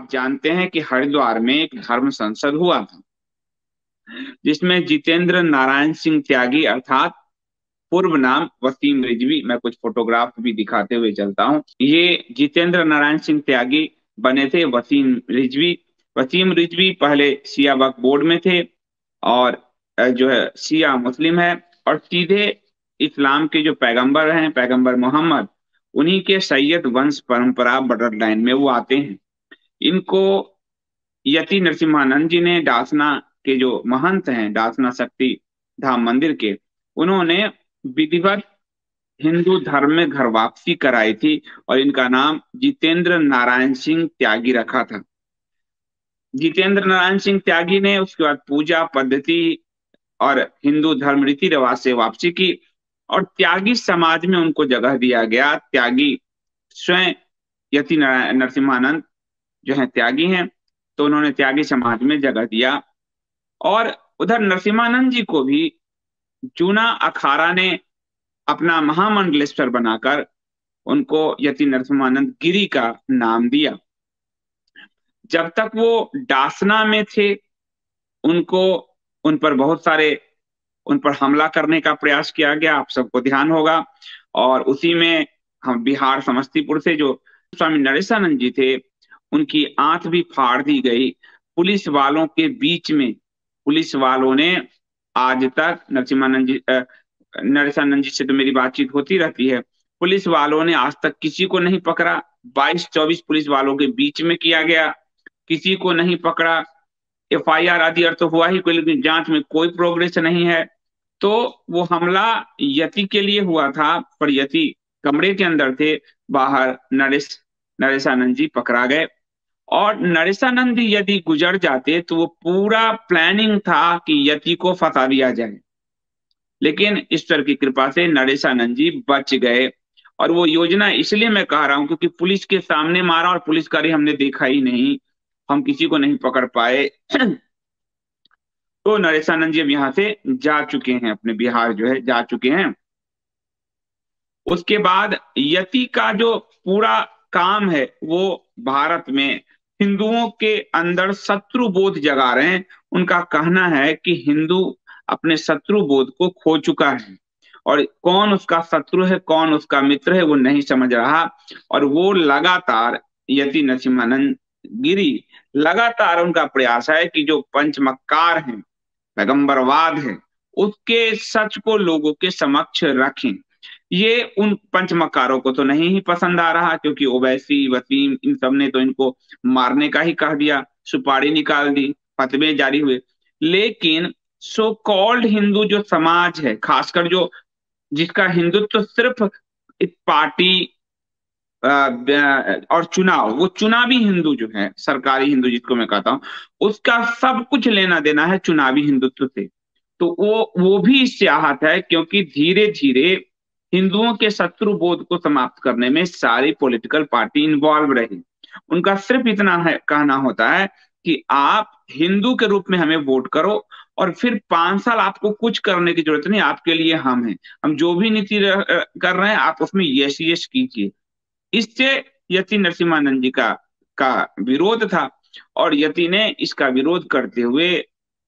आप जानते हैं कि हरिद्वार में एक धर्म संसद हुआ था, जिसमें जितेंद्र नारायण सिंह त्यागी अर्थात पूर्व नाम वसीम रिजवी, मैं कुछ फोटोग्राफ भी दिखाते हुए चलता हूँ। ये जितेंद्र नारायण सिंह त्यागी बने थे वसीम रिजवी। वसीम रिजवी पहले शिया वक्फ बोर्ड में थे और जो है शिया मुस्लिम है, और सीधे इस्लाम के जो पैगंबर हैं, पैगंबर मोहम्मद, उन्हीं के सैयद वंश परंपरा ब्लड लाइन में वो आते हैं। इनको यति नरसिम्हानंद जी ने, डासना के जो महंत हैं, डासना शक्ति धाम मंदिर के, उन्होंने विधिवत हिंदू धर्म में घर वापसी कराई थी और इनका नाम जितेंद्र नारायण सिंह त्यागी रखा था। जितेंद्र नारायण सिंह त्यागी ने उसके बाद पूजा पद्धति और हिंदू धर्म रीति रिवाज से वापसी की और त्यागी समाज में उनको जगह दिया गया। त्यागी स्वयं यति नरसिम्हानंद जो है त्यागी हैं, तो उन्होंने त्यागी समाज में जगह दिया। और उधर नरसिम्हानंद जी को भी जूना अखाड़ा ने अपना महामंडलेश्वर बनाकर उनको यति नरसिम्हानंद गिरी का नाम दिया। जब तक वो डासना में थे, उनको उन पर बहुत सारे उन पर हमला करने का प्रयास किया गया, आप सबको ध्यान होगा। और उसी में हम बिहार समस्तीपुर से जो स्वामी नरेशानंद जी थे, उनकी आंख भी फाड़ दी गई पुलिस वालों के बीच में। पुलिस वालों ने आज तक नरेशानंद जी से तो मेरी बातचीत होती रहती है, पुलिस वालों ने आज तक किसी को नहीं पकड़ा। 22-24 पुलिस वालों के बीच में किया गया, किसी को नहीं पकड़ा। एफआईआर आदि तो हुआ ही कोई, लेकिन जांच में कोई प्रोग्रेस नहीं है। तो वो हमला यति के लिए हुआ था, पर यति कमरे के अंदर थे, बाहर नरेशानंद जी पकड़ा गए। और नरेशानंद जी यदि गुजर जाते तो वो पूरा प्लानिंग था कि यति को फंसा दिया जाए, लेकिन ईश्वर की कृपा से नरेशानंद जी बच गए। और वो योजना इसलिए मैं कह रहा हूं क्योंकि पुलिस के सामने मारा और पुलिसकारी हमने देखा ही नहीं, हम किसी को नहीं पकड़ पाए। तो नरेशानंद जी अब यहाँ से जा चुके हैं, अपने बिहार जो है जा चुके हैं। उसके बाद यति का जो पूरा काम है वो भारत में हिंदुओं के अंदर शत्रु बोध जगा रहे हैं। उनका कहना है कि हिंदू अपने शत्रु बोध को खो चुका है और कौन उसका शत्रु है कौन उसका मित्र है वो नहीं समझ रहा। और वो लगातार यति नरसिम्हानंद गिरी लगातार उनका प्रयास है कि जो पंचमक्कार हैं, पैगंबरवाद है, उसके सच को लोगों के समक्ष रखें। ये उन पंचमकारों को तो नहीं ही पसंद आ रहा, क्योंकि ओवैसी वसीम इन सब ने तो इनको मारने का ही कह दिया, सुपारी निकाल दी, फतवे जारी हुए। लेकिन सो कॉल्ड हिंदू जो समाज है, खासकर जो जिसका हिंदुत्व सिर्फ पार्टी और चुनाव, वो चुनावी हिंदू जो है, सरकारी हिंदू जिसको मैं कहता हूं, उसका सब कुछ लेना देना है चुनावी हिंदुत्व से। तो वो भी इससे आहत है, क्योंकि धीरे धीरे हिंदुओं के शत्रु बोध को समाप्त करने में सारी पॉलिटिकल पार्टी इन्वॉल्व रही। उनका सिर्फ इतना है कहना होता है कि आप हिंदू के रूप में हमें वोट करो और फिर 5 साल आपको कुछ करने की जरूरत नहीं, आपके लिए हम हैं, हम जो भी नीति कर रहे हैं आप उसमें यस यस कीजिए। इससे यति नरसिम्हानंद जी का विरोध था और यति ने इसका विरोध करते हुए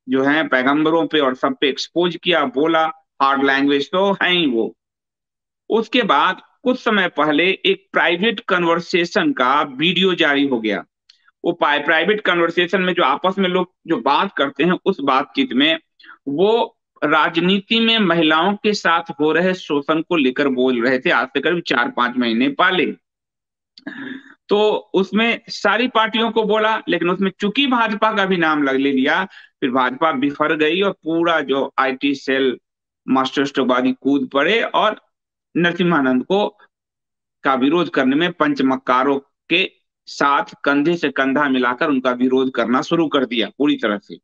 जो है पैगंबरों पे और सब पे एक्सपोज किया, बोला, हार्ड लैंग्वेज तो है ही वो। उसके बाद कुछ समय पहले एक प्राइवेट कन्वर्सेशन का वीडियो जारी हो गया। वो प्राइवेट कन्वर्सेशन में जो आपस में लोग जो बात करते हैं, उस बातचीत में वो राजनीति में महिलाओं के साथ हो रहे शोषण को लेकर बोल रहे थे, आज से करीब 4-5 महीने पहले। तो उसमें सारी पार्टियों को बोला, लेकिन उसमें चूंकि भाजपा का भी नाम ले लिया, फिर भाजपा बिफर गई और पूरा जो आईटी सेल मार्क्सिस्टवादी कूद पड़े और नरसिम्हानंद को का विरोध करने में पंचमक्कारों के साथ कंधे से कंधा मिलाकर उनका विरोध करना शुरू कर दिया पूरी तरह से।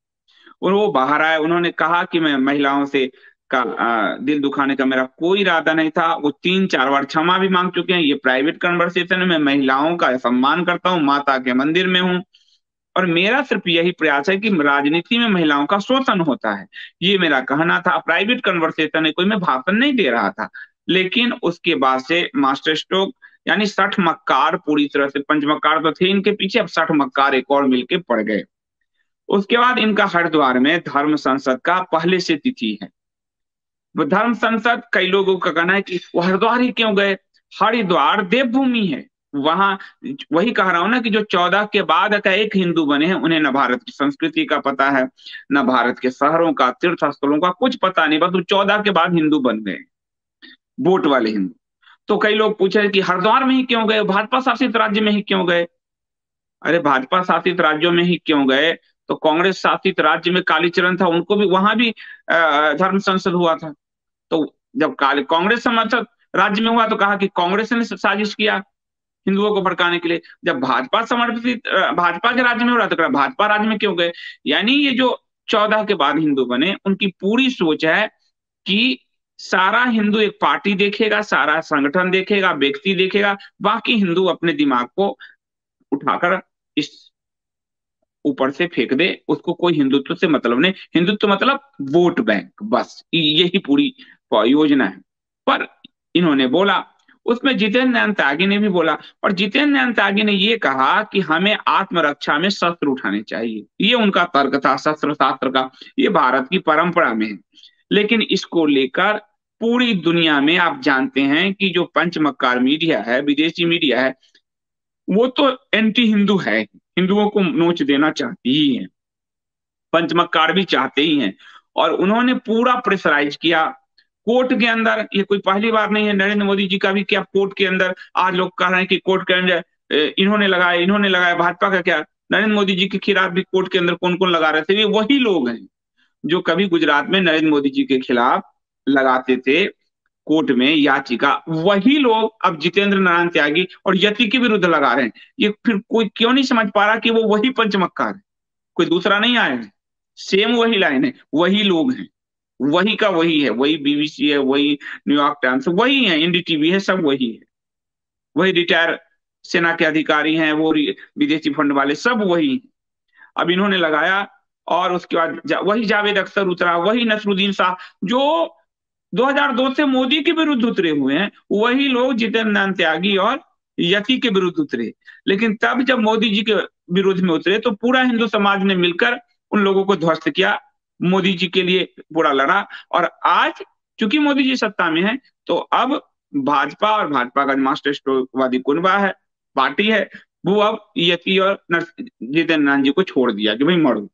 और वो बाहर आए, उन्होंने कहा कि मैं महिलाओं से दिल दुखाने का मेरा कोई इरादा नहीं था। वो 3-4 बार क्षमा भी मांग चुके हैं। ये प्राइवेट कन्वर्सेशन है, मैं महिलाओं का सम्मान करता हूँ, माता के मंदिर में हूँ और मेरा सिर्फ यही प्रयास है कि राजनीति में महिलाओं का शोषण होता है, ये मेरा कहना था। प्राइवेट कन्वर्सेशन है, कोई मैं भाषण नहीं दे रहा था। लेकिन उसके बाद से मास्टर स्ट्रोक यानी 60 मक्कार पूरी तरह से, पंच मक्कार तो थे इनके पीछे, अब 60 मक्कार एक और मिलके पड़ गए। उसके बाद इनका हरिद्वार में धर्म संसद का पहले से तिथि है। वो धर्म संसद, कई लोगों का कहना है कि वो हरिद्वार ही क्यों गए, हरिद्वार देवभूमि है। वहां वही कह रहा हूं ना कि जो 14 के बाद का एक हिंदू बने हैं, उन्हें न भारत की संस्कृति का पता है, न भारत के शहरों का, तीर्थ स्थलों का कुछ पता नहीं, बस वो 14 के बाद हिंदू बन गए, वोट वाले हिंदू। तो कई लोग पूछे कि हरिद्वार में ही क्यों गए, भाजपा शासित राज्य में ही क्यों गए। अरे भाजपा शासित राज्यों में ही क्यों गए, तो कांग्रेस शासित राज्य में कालीचरण था, उनको भी वहां भी धर्म संसद हुआ था। तो जब कांग्रेस समर्थक राज्य में हुआ तो कहा कि कांग्रेस ने साजिश किया हिंदुओं को भड़काने के लिए। जब भाजपा समर्थित भाजपा के राज्य में हो रहा तो कहा भाजपा राज्य में क्यों गए। यानी ये जो 14 के बाद हिंदू बने, उनकी पूरी सोच है कि सारा हिंदू एक पार्टी देखेगा, सारा संगठन देखेगा, व्यक्ति देखेगा, बाकी हिंदू अपने दिमाग को उठाकर इस ऊपर से फेंक दे, उसको कोई हिंदुत्व से मतलब नहीं। हिंदुत्व मतलब वोट बैंक, बस यही पूरी योजना है। पर इन्होंने बोला, उसमें जितेंद्र नारायण त्यागी ने भी बोला, और जितेंद्र नारायण त्यागी ने ये कहा कि हमें आत्मरक्षा में शस्त्र उठाने चाहिए। ये उनका तर्क था शस्त्र शास्त्र का, ये भारत की परंपरा में है। लेकिन इसको लेकर पूरी दुनिया में आप जानते हैं कि जो पंचमक्कार मीडिया है, विदेशी मीडिया है, वो तो एंटी हिंदू है, हिंदुओं को नोच देना चाहती ही है, पंचमक्कार भी चाहते ही हैं। और उन्होंने पूरा प्रेशराइज किया कोर्ट के अंदर। ये कोई पहली बार नहीं है, नरेंद्र मोदी जी का भी क्या कोर्ट के अंदर, आज लोग कह रहे हैं कि कोर्ट के अंदर इन्होंने लगाया, भाजपा का क्या, नरेंद्र मोदी जी के खिलाफ भी कोर्ट के अंदर कौन कौन लगा रहे थे, ये वही लोग हैं जो कभी गुजरात में नरेंद्र मोदी जी के खिलाफ लगाते थे कोर्ट में याचिका। वही लोग अब जितेंद्र नारायण त्यागी और यति के विरुद्ध लगा रहे हैं। ये फिर कोई क्यों नहीं समझ पा रहा कि वो वही पंचमक्कार है, कोई दूसरा नहीं आया है, सेम वही लाइन है, वही लोग हैं, वही का वही है, वही बीबीसी है, वही न्यूयॉर्क टाइम्स, वही है, एनडीटीवी है, सब वही है, वही रिटायर सेना के अधिकारी हैं, वो विदेशी फंड वाले सब वही हैं। अब इन्होंने लगाया, और उसके बाद वही जावेद अख्तर उतरा, वही नसरुद्दीन शाह जो 2002 से मोदी के विरुद्ध उतरे हुए हैं, वही लोग जितेंद्र नारायण त्यागी और यति के विरुद्ध उतरे। लेकिन तब जब मोदी जी के विरुद्ध में उतरे तो पूरा हिंदू समाज ने मिलकर उन लोगों को ध्वस्त किया, मोदी जी के लिए पूरा लड़ा। और आज चूंकि मोदी जी सत्ता में है, तो अब भाजपा और भाजपा का मार्क्सिस्टवादी कुनबा है, पार्टी है, वो अब यति और जितेंद्र नारायण जी को छोड़ दिया कि भाई मरो,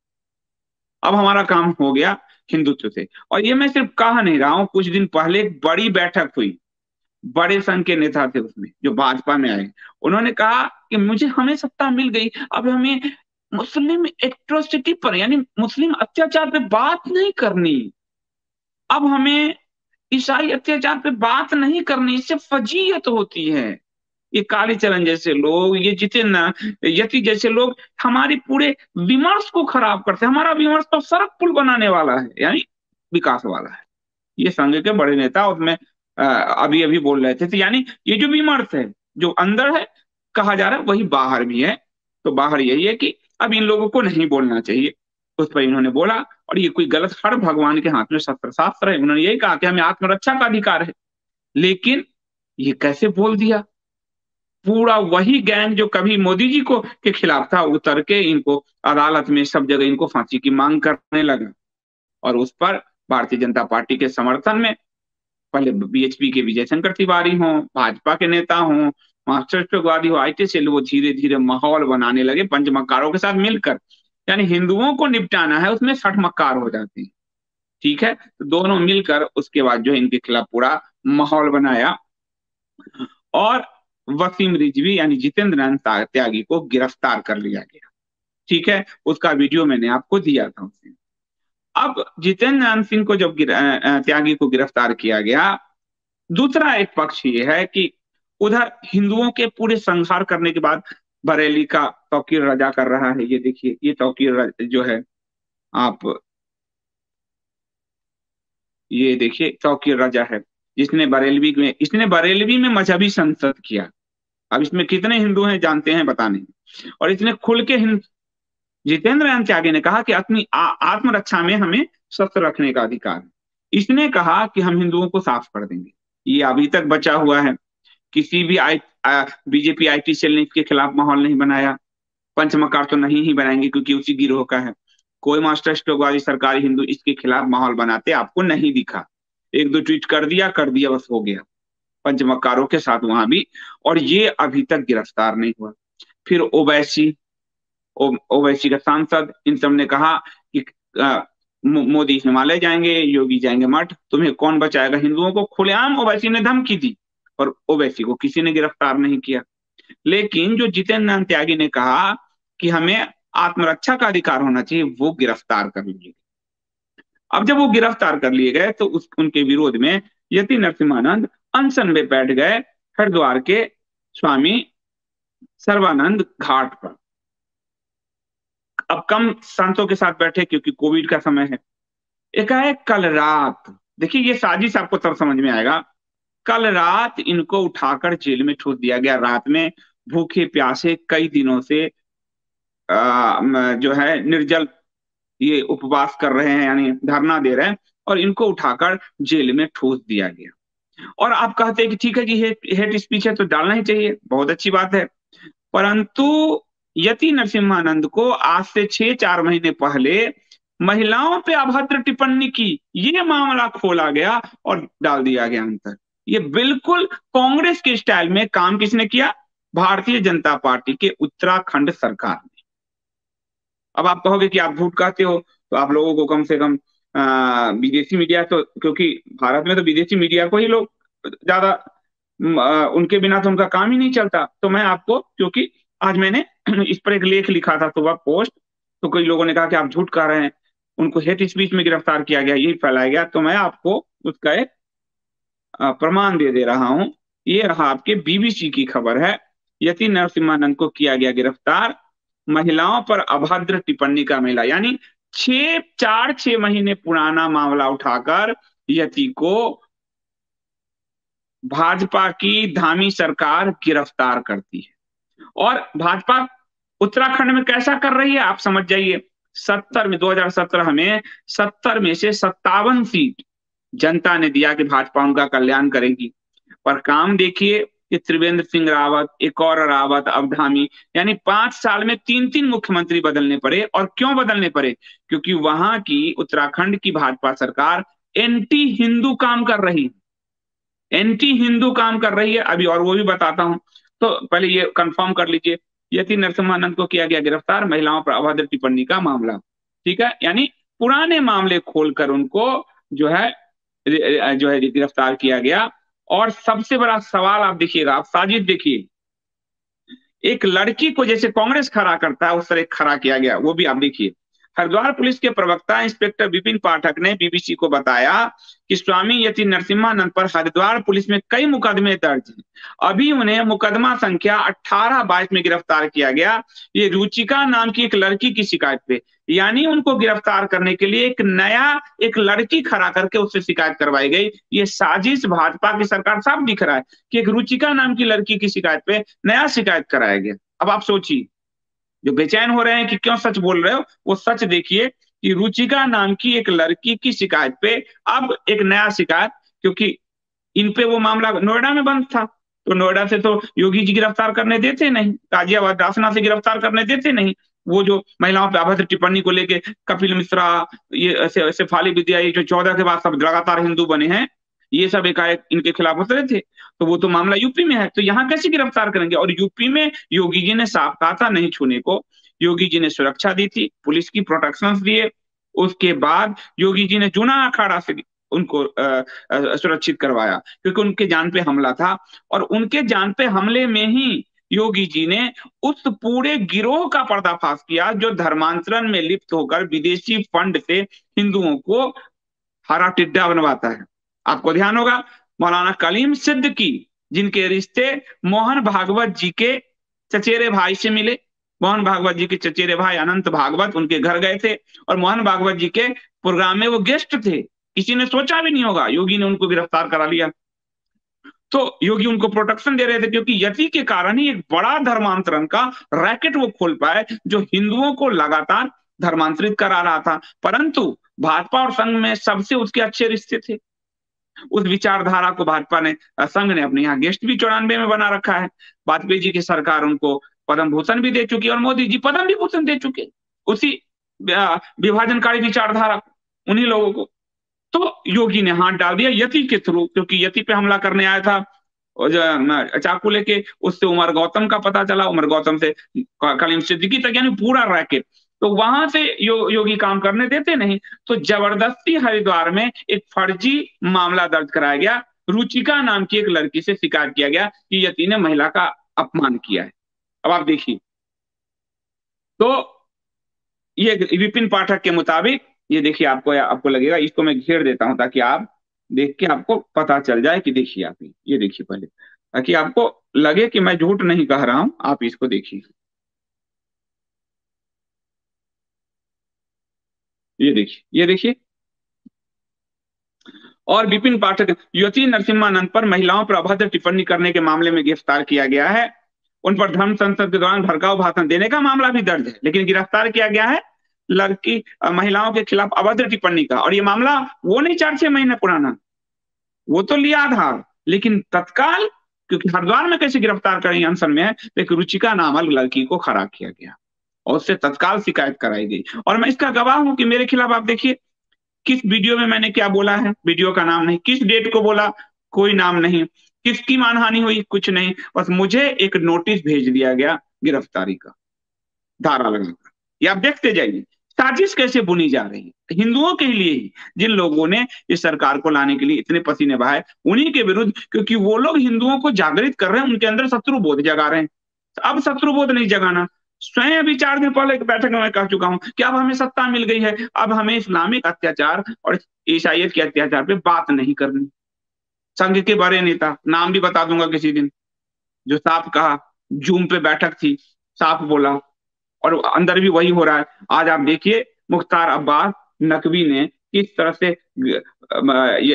अब हमारा काम हो गया हिंदुत्व से। और ये मैं सिर्फ कह नहीं रहा हूं, कुछ दिन पहले एक बड़ी बैठक हुई, बड़े संघ के नेता थे उसमें जो भाजपा में आए, उन्होंने कहा कि हमें सत्ता मिल गई, अब हमें मुस्लिम एट्रोसिटी पर, यानी मुस्लिम अत्याचार पे बात नहीं करनी, अब हमें ईसाई अत्याचार पे बात नहीं करनी, इससे फजीयत होती है। ये कालीचरण जैसे लोग, ये जितेंद्र यति जैसे लोग हमारी पूरे विमर्श को खराब करते हैं। हमारा विमर्श तो सड़क पुल बनाने वाला है, यानी विकास वाला है। ये संघ के बड़े नेता उसमें अभी अभी बोल रहे थे। तो यानी ये जो विमर्श है, जो अंदर है कहा जा रहा है, वही बाहर भी है। तो बाहर यही है कि अब इन लोगों को नहीं बोलना चाहिए, उस पर इन्होंने बोला। और ये कोई गलत, हर भगवान के हाथ में शस्त्र शास्त्र है, उन्होंने यही कहा कि हमें आत्मरक्षा का अधिकार है। लेकिन ये कैसे बोल दिया, पूरा वही गैंग जो कभी मोदी जी को के खिलाफ था, उतर के इनको अदालत में सब जगह इनको फांसी की मांग करने लगा। और उस पर भारतीय जनता पार्टी के समर्थन में पहले बीएचपी के विजय शंकर तिवारी हों, भाजपा के नेता हों, मार्क्सिस्टवादी हो, आईटी सेल, वो धीरे धीरे माहौल बनाने लगे पंचमक्कारों के साथ मिलकर। यानी हिंदुओं को निपटाना है, उसमें 60 मक्कार हो जाते हैं, ठीक है। तो दोनों मिलकर उसके बाद जो है इनके खिलाफ पूरा माहौल बनाया, और वसीम रिजवी यानी जितेंद्र नारायण त्यागी को गिरफ्तार कर लिया गया, ठीक है। उसका वीडियो मैंने आपको दिया था उसने। अब जितेंद्र नारायण सिंह को जब त्यागी को गिरफ्तार किया गया, दूसरा एक पक्ष ये है कि उधर हिंदुओं के पूरे संहार करने के बाद बरेली का तौकीर रजा कर रहा है। ये देखिए, ये तौकीर जो है, आप ये देखिए, तौकीर रजा है, इसने बरेलवी में मजहबी संसद किया। अब इसमें कितने हिंदू हैं जानते हैं, बता नहीं। और इसने खुल के जितेंद्र नारायण त्यागी ने कहा कि अपनी आत्मरक्षा में हमें शस्त्र रखने का अधिकार है। इसने कहा कि हम हिंदुओं को साफ कर देंगे। ये अभी तक बचा हुआ है, किसी भी बीजेपी आईटी सेल ने इसके खिलाफ माहौल नहीं बनाया। पंचमकार तो नहीं ही बनाएंगे क्योंकि उसी गिरोह का है। कोई मास्टर स्ट्रोकवादी सरकारी हिंदू इसके खिलाफ माहौल बनाते आपको नहीं दिखा। एक दो ट्वीट कर दिया बस हो गया, पंचमकारों के साथ वहां भी। और ये अभी तक गिरफ्तार नहीं हुआ। फिर ओवैसी, ओवैसी का सांसद, इन सब ने कहा कि मोदी हिमालय जाएंगे, योगी जाएंगे मठ, तुम्हें कौन बचाएगा हिंदुओं को। खुलेआम ओवैसी ने धमकी दी और ओवैसी को किसी ने गिरफ्तार नहीं किया। लेकिन जो जितेंद्र नाथ त्यागी ने कहा कि हमें आत्मरक्षा का अधिकार होना चाहिए, वो गिरफ्तार कर लिए। अब जब वो गिरफ्तार कर लिए गए तो उनके विरोध में यति नरसिम्हानंद अनशन में बैठ गए हरिद्वार के स्वामी सर्वानंद घाट पर। अब कम संतों के साथ बैठे क्योंकि कोविड का समय है। एकाएक कल रात, देखिए ये साजिश आपको तब समझ में आएगा, कल रात इनको उठाकर जेल में ठूस दिया गया। रात में भूखे प्यासे कई दिनों से जो है निर्जल ये उपवास कर रहे हैं, यानी धरना दे रहे हैं, और इनको उठाकर जेल में ठूस दिया गया। और आप कहते हैं कि ठीक है कि हेट स्पीच है तो डालना ही चाहिए, बहुत अच्छी बात है। परंतु यति नरसिम्हानंद को आज से 6-4 महीने पहले महिलाओं पे अभद्र टिप्पणी की, ये मामला खोला गया और डाल दिया गया अंतर। ये बिल्कुल कांग्रेस के स्टाइल में काम किसने किया? भारतीय जनता पार्टी के उत्तराखंड सरकार ने। अब आप कहोगे कि आप झूठ कहते हो, तो आप लोगों को कम से कम विदेशी मीडिया, तो क्योंकि भारत में तो विदेशी मीडिया को ही लोग ज्यादा, उनके बिना तो उनका काम ही नहीं चलता। तो मैं आपको, क्योंकि आज मैंने इस पर एक लेख लिखा था सुबह पोस्ट, तो कई लोगों ने कहा कि आप झूठ कह रहे हैं, उनको हेट स्पीच में गिरफ्तार किया गया, यही फैलाया गया। तो मैं आपको उसका एक प्रमाण दे रहा हूं। ये रहा आपके बीबीसी की खबर है, यति नरसिम्हानंद को किया गया गिरफ्तार, महिलाओं पर अभद्र टिप्पणी का मामला। यानी 6 महीने पुराना मामला उठाकर यति को भाजपा की धामी सरकार गिरफ्तार करती है। और भाजपा उत्तराखंड में कैसा कर रही है आप समझ जाइए। 2017 में 70 में से 57 सीट जनता ने दिया कि भाजपा उनका कल्याण करेगी। पर काम देखिए कि त्रिवेंद्र सिंह रावत, एक और रावत, अब धामी, यानी 5 साल में 3-3 मुख्यमंत्री बदलने पड़े। और क्यों बदलने पड़े? क्योंकि वहां की उत्तराखंड की भाजपा सरकार एंटी हिंदू काम कर रही है, एंटी हिंदू काम कर रही है अभी, और वो भी बताता हूं। तो पहले ये कंफर्म कर लीजिए, यति नरसिम्हानंद को किया गया गिरफ्तार, महिलाओं पर अभद्र टिप्पणी का मामला। ठीक है, यानी पुराने मामले खोलकर उनको जो है गिरफ्तार किया गया। और सबसे बड़ा सवाल आप देखिएगा, आप साजिश देखिए, एक लड़की को जैसे कांग्रेस खड़ा करता है उस तरह खड़ा किया गया, वो भी आप देखिए। हरिद्वार पुलिस के प्रवक्ता इंस्पेक्टर विपिन पाठक ने बीबीसी को बताया कि स्वामी यति नरसिम्हानंद पर हरिद्वार पुलिस में कई मुकदमे दर्ज हैं। अभी उन्हें मुकदमा संख्या 18-22 में गिरफ्तार किया गया, ये रुचिका नाम की एक लड़की की शिकायत पे। यानी उनको गिरफ्तार करने के लिए एक लड़की खड़ा करके उससे शिकायत करवाई गई। ये साजिश भाजपा की सरकार साफ दिख रहा है कि एक रुचिका नाम की लड़की की शिकायत पे नया शिकायत कराया गया। अब आप सोचिए, जो बेचैन हो रहे हैं कि क्यों सच बोल रहे हो, वो सच देखिए कि रुचिका नाम की एक लड़की की शिकायत पे अब एक नया शिकायत, क्योंकि इन पे वो मामला नोएडा में बंद था, तो नोएडा से तो योगी जी गिरफ्तार करने देते नहीं, गाजियाबाद दासना से गिरफ्तार करने देते नहीं। वो जो महिलाओं पे अभद्र टिप्पणी को लेके कपिल मिश्रा, ये शेफाली विद्या, ये जो 14 के बाद सब लगातार हिंदू बने हैं, ये सब एकाएक इनके खिलाफ उतरे थे, तो वो तो मामला यूपी में है, तो यहाँ कैसे गिरफ्तार करेंगे? और यूपी में योगी जी ने साफ कहा था नहीं छूने को, योगी जी ने सुरक्षा दी थी, पुलिस की प्रोटेक्शन दिए। उसके बाद योगी जी ने जूना अखाड़ा से उनको सुरक्षित करवाया, क्योंकि उनके जान पे हमला था। और उनके जान पे हमले में ही योगी जी ने उस पूरे गिरोह का पर्दाफाश किया जो धर्मांतरण में लिप्त होकर विदेशी फंड से हिंदुओं को हरा टिड्डा बनवाता है। आपको ध्यान होगा मौलाना कलीम सिद्दीकी, जिनके रिश्ते मोहन भागवत जी के चचेरे भाई से मिले। मोहन भागवत जी के चचेरे भाई अनंत भागवत उनके घर गए थे और मोहन भागवत जी के प्रोग्राम में वो गेस्ट थे। किसी ने सोचा भी नहीं होगा, योगी ने उनको गिरफ्तार करा लिया। तो योगी उनको प्रोटेक्शन दे रहे थे, क्योंकि यति के कारण ही एक बड़ा धर्मांतरण का रैकेट वो खोल पाए जो हिंदुओं को लगातार धर्मांतरित करा रहा था। परंतु भाजपा और संघ में सबसे उसके अच्छे रिश्ते थे। उस विचारधारा को भाजपा ने, संघ ने अपने यहाँ गेस्ट भी 94 में बना रखा है। वाजपेयी जी की सरकार उनको पद्म भूषण भी दे चुकी है और मोदी जी पद्म विभूषण दे चुके उसी विभाजनकारी विचारधारा उन्हीं लोगों को। तो योगी ने हाथ डाल दिया यति के थ्रू, क्योंकि यति पे हमला करने आया था और चाकू लेके, उससे उमर गौतम का पता चला, उमर गौतम से कलीम सिद्दीकी तक, यानी पूरा रैकेट। तो वहां से योगी काम करने देते नहीं, तो जबरदस्ती हरिद्वार में एक फर्जी मामला दर्ज कराया गया। रुचिका नाम की एक लड़की से शिकायत किया गया कि यति ने महिला का अपमान किया है। अब आप देखिए, तो ये विपिन पाठक के मुताबिक, ये देखिए, आपको लगेगा, इसको मैं घेर देता हूं ताकि आप देख के आपको पता चल जाए कि देखिए आप ये देखिए पहले, ताकि आपको लगे कि मैं झूठ नहीं कह रहा हूं। आप इसको देखिए, ये देखिए, ये देखिए। और विपिन पाठक, युवती नरसिम्हानंद पर महिलाओं पर अभद्र टिप्पणी करने के मामले में गिरफ्तार किया गया है। उन पर धर्म संसद के दौरान भड़काऊ भाषण देने का मामला भी दर्ज है, लेकिन गिरफ्तार किया गया है लड़की महिलाओं के खिलाफ अभद्र टिप्पणी का। और ये मामला वो नहीं 4-6 महीने पुराना, वो तो लिया आधार, लेकिन तत्काल, क्योंकि हरिद्वार में कैसे गिरफ्तार करेंगे अनशन में है, तो एक रुचिका नामक लड़की को खड़ा किया गया और उससे तत्काल शिकायत कराई गई। और मैं इसका गवाह हूं कि मेरे खिलाफ, आप देखिए किस वीडियो में मैंने क्या बोला है, वीडियो का नाम नहीं, किस डेट को बोला कोई नाम नहीं, किसकी मानहानि हुई कुछ नहीं, बस मुझे एक नोटिस भेज दिया गया गिरफ्तारी का, धारा लगाकर। ये आप देखते जाइए साजिश कैसे बुनी जा रही है हिंदुओं के लिए ही, जिन लोगों ने इस सरकार को लाने के लिए इतने पसीने बहाए, उन्हीं के विरुद्ध, क्योंकि वो लोग हिंदुओं को जागृत कर रहे हैं, उनके अंदर शत्रु बोध जगा रहे हैं। अब शत्रु बोध नहीं जगाना। स्वयं अभी 4 दिन पहले एक बैठक में मैं कह चुका हूं कि अब हमें सत्ता मिल गई है, अब हमें इस्लामिक अत्याचार और ईसाइयत के अत्याचार पे बात नहीं करनी। संघ के बड़े नेता, नाम भी बता दूंगा किसी दिन, जो साफ कहा, जूम पे बैठक थी, साफ बोला, और अंदर भी वही हो रहा है। आज आप देखिए मुख्तार अब्बास नकवी ने किस तरह से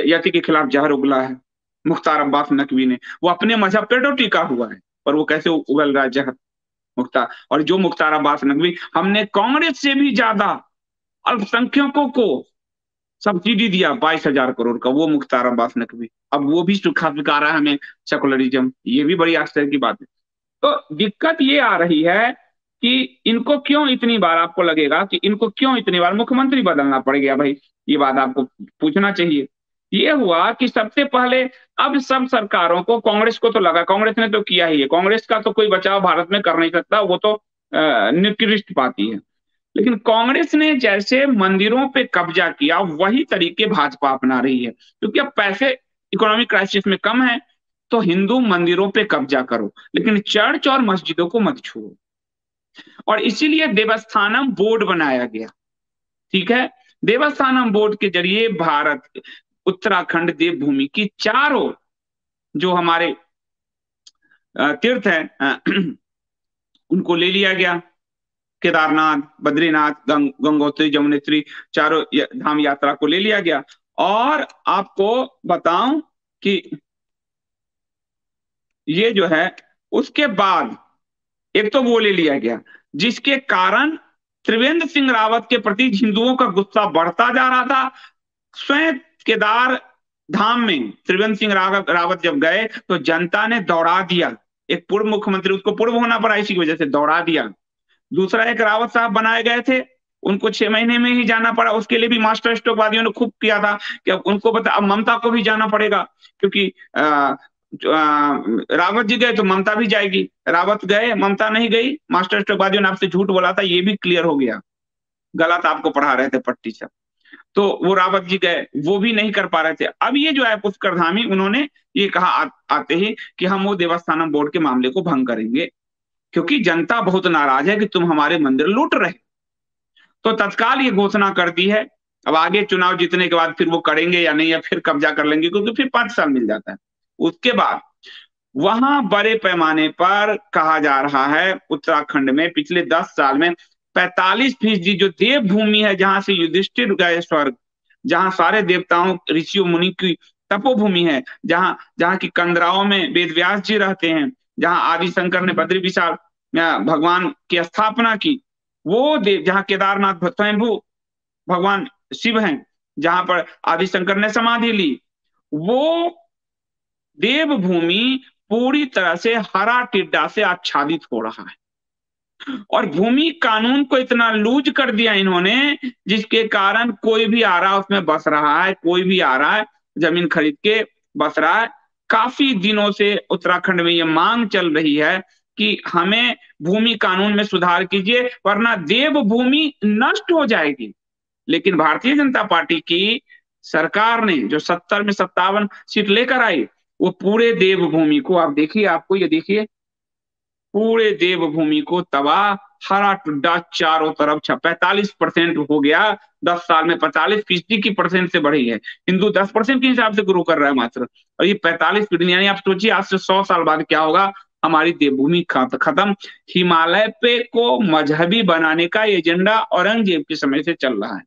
यति के खिलाफ जहर उगला है। मुख्तार अब्बास नकवी ने, वो अपने मजहब पे तो टिका हुआ है, पर वो कैसे उगल रहा है जहर मुख्तार। और जो मुख्तार अब्बास नकवी, हमने कांग्रेस से भी ज्यादा अल्पसंख्यकों को सब्सिडी दिया 22,000 करोड़ का, वो मुख्तार अब्बास नकवी, अब वो भी सिखा रहा है हमें सेकुलरिज्म। ये भी बड़ी आश्चर्य की बात है। तो दिक्कत ये आ रही है कि इनको क्यों इतनी बार, आपको लगेगा कि इनको क्यों इतनी बार मुख्यमंत्री बदलना पड़ गया भाई, ये बात आपको पूछना चाहिए। ये हुआ कि सबसे पहले, अब सब सरकारों को, कांग्रेस को तो लगा, कांग्रेस ने तो किया ही है, कांग्रेस का तो कोई बचाव भारत में कर नहीं सकता, वो तो निकृष्ट पाती है। लेकिन कांग्रेस ने जैसे मंदिरों पे कब्जा किया, वही तरीके भाजपा अपना रही है, क्योंकि अब पैसे इकोनॉमिक क्राइसिस में कम है, तो हिंदू मंदिरों पे कब्जा करो, लेकिन चर्च और मस्जिदों को मत छुओ। और इसीलिए देवस्थानम बोर्ड बनाया गया, ठीक है। देवस्थानम बोर्ड के जरिए भारत, उत्तराखंड देवभूमि की चारों जो हमारे तीर्थ हैं उनको ले लिया गया। केदारनाथ, बद्रीनाथ, गंगोत्री, जमुनेत्री, चारों धाम यात्रा को ले लिया गया। और आपको बताऊं कि ये जो है, उसके बाद एक तो वो ले लिया गया, जिसके कारण त्रिवेंद्र सिंह रावत के प्रति हिंदुओं का गुस्सा बढ़ता जा रहा था। स्वयं केदार धाम में त्रिवेंद्र सिंह रावत जब गए तो जनता ने दौड़ा दिया। एक पूर्व मुख्यमंत्री, उसको पूर्व होना पड़ा, इसी की वजह से दौड़ा दिया। दूसरा, एक रावत साहब बनाए गए थे, उनको 6 महीने में ही जाना पड़ा, उसके लिए भी मास्टर स्ट्रोक वादियों ने खूब किया था कि अब उनको बता, अब ममता को भी जाना पड़ेगा, क्योंकि रावत जी गए तो ममता भी जाएगी, रावत गए ममता नहीं गई, मास्टर स्ट्रोक वादियों ने आपसे झूठ बोला था, ये भी क्लियर हो गया, गलत आपको पढ़ा रहे थे पट्टी से। तो वो रावत जी गए, वो भी नहीं कर पा रहे थे। अब ये जो है पुष्कर धामी, उन्होंने ये कहा आते ही कि हम वो देवस्थानम बोर्ड के मामले को भंग करेंगे, क्योंकि जनता बहुत नाराज है कि तुम हमारे मंदिर लूट रहे। तो तत्काल ये घोषणा कर दी है। अब आगे चुनाव जीतने के बाद फिर वो करेंगे या नहीं, या फिर कब्जा कर लेंगे, क्योंकि फिर 5 साल मिल जाता है। उसके बाद वहां बड़े पैमाने पर कहा जा रहा है, उत्तराखंड में पिछले 10 साल में 45% जो देवभूमि है, जहां से युधिष्ठिर गए स्वर्ग, जहां सारे देवताओं ऋषियों मुनि की तपोभूमि है, जहां जहां की कंदराओं में वेद व्यास जी रहते हैं, जहां आदि शंकर ने बद्री विशाल भगवान की स्थापना की, वो देव, जहां केदारनाथ स्वयंभू भगवान शिव हैं, जहां पर आदि शंकर ने समाधि ली, वो देवभूमि पूरी तरह से हरा टिड्डा से आच्छादित हो रहा है। और भूमि कानून को इतना लूज कर दिया इन्होंने, जिसके कारण कोई भी आ रहा है उसमें बस रहा है, कोई भी आ रहा है जमीन खरीद के बस रहा है। काफी दिनों से उत्तराखंड में ये मांग चल रही है कि हमें भूमि कानून में सुधार कीजिए, वरना देवभूमि नष्ट हो जाएगी। लेकिन भारतीय जनता पार्टी की सरकार ने जो 70 में 57 सीट लेकर आई, वो पूरे देवभूमि को, आप देखिए, आपको ये देखिए, पूरे देवभूमि को तबाह, हरा टुड्डा चारों तरफ 45% हो गया। 10 साल में 45% की परसेंट से बढ़ी है। हिंदू 10% के हिसाब से ग्रो कर रहा है मात्र, और ये 45%, यानी आप सोचिए आज से 100 साल बाद क्या होगा। हमारी देवभूमि खत्म। हिमालय पे को मजहबी बनाने का एजेंडा औरंगजेब के समय से चल रहा है।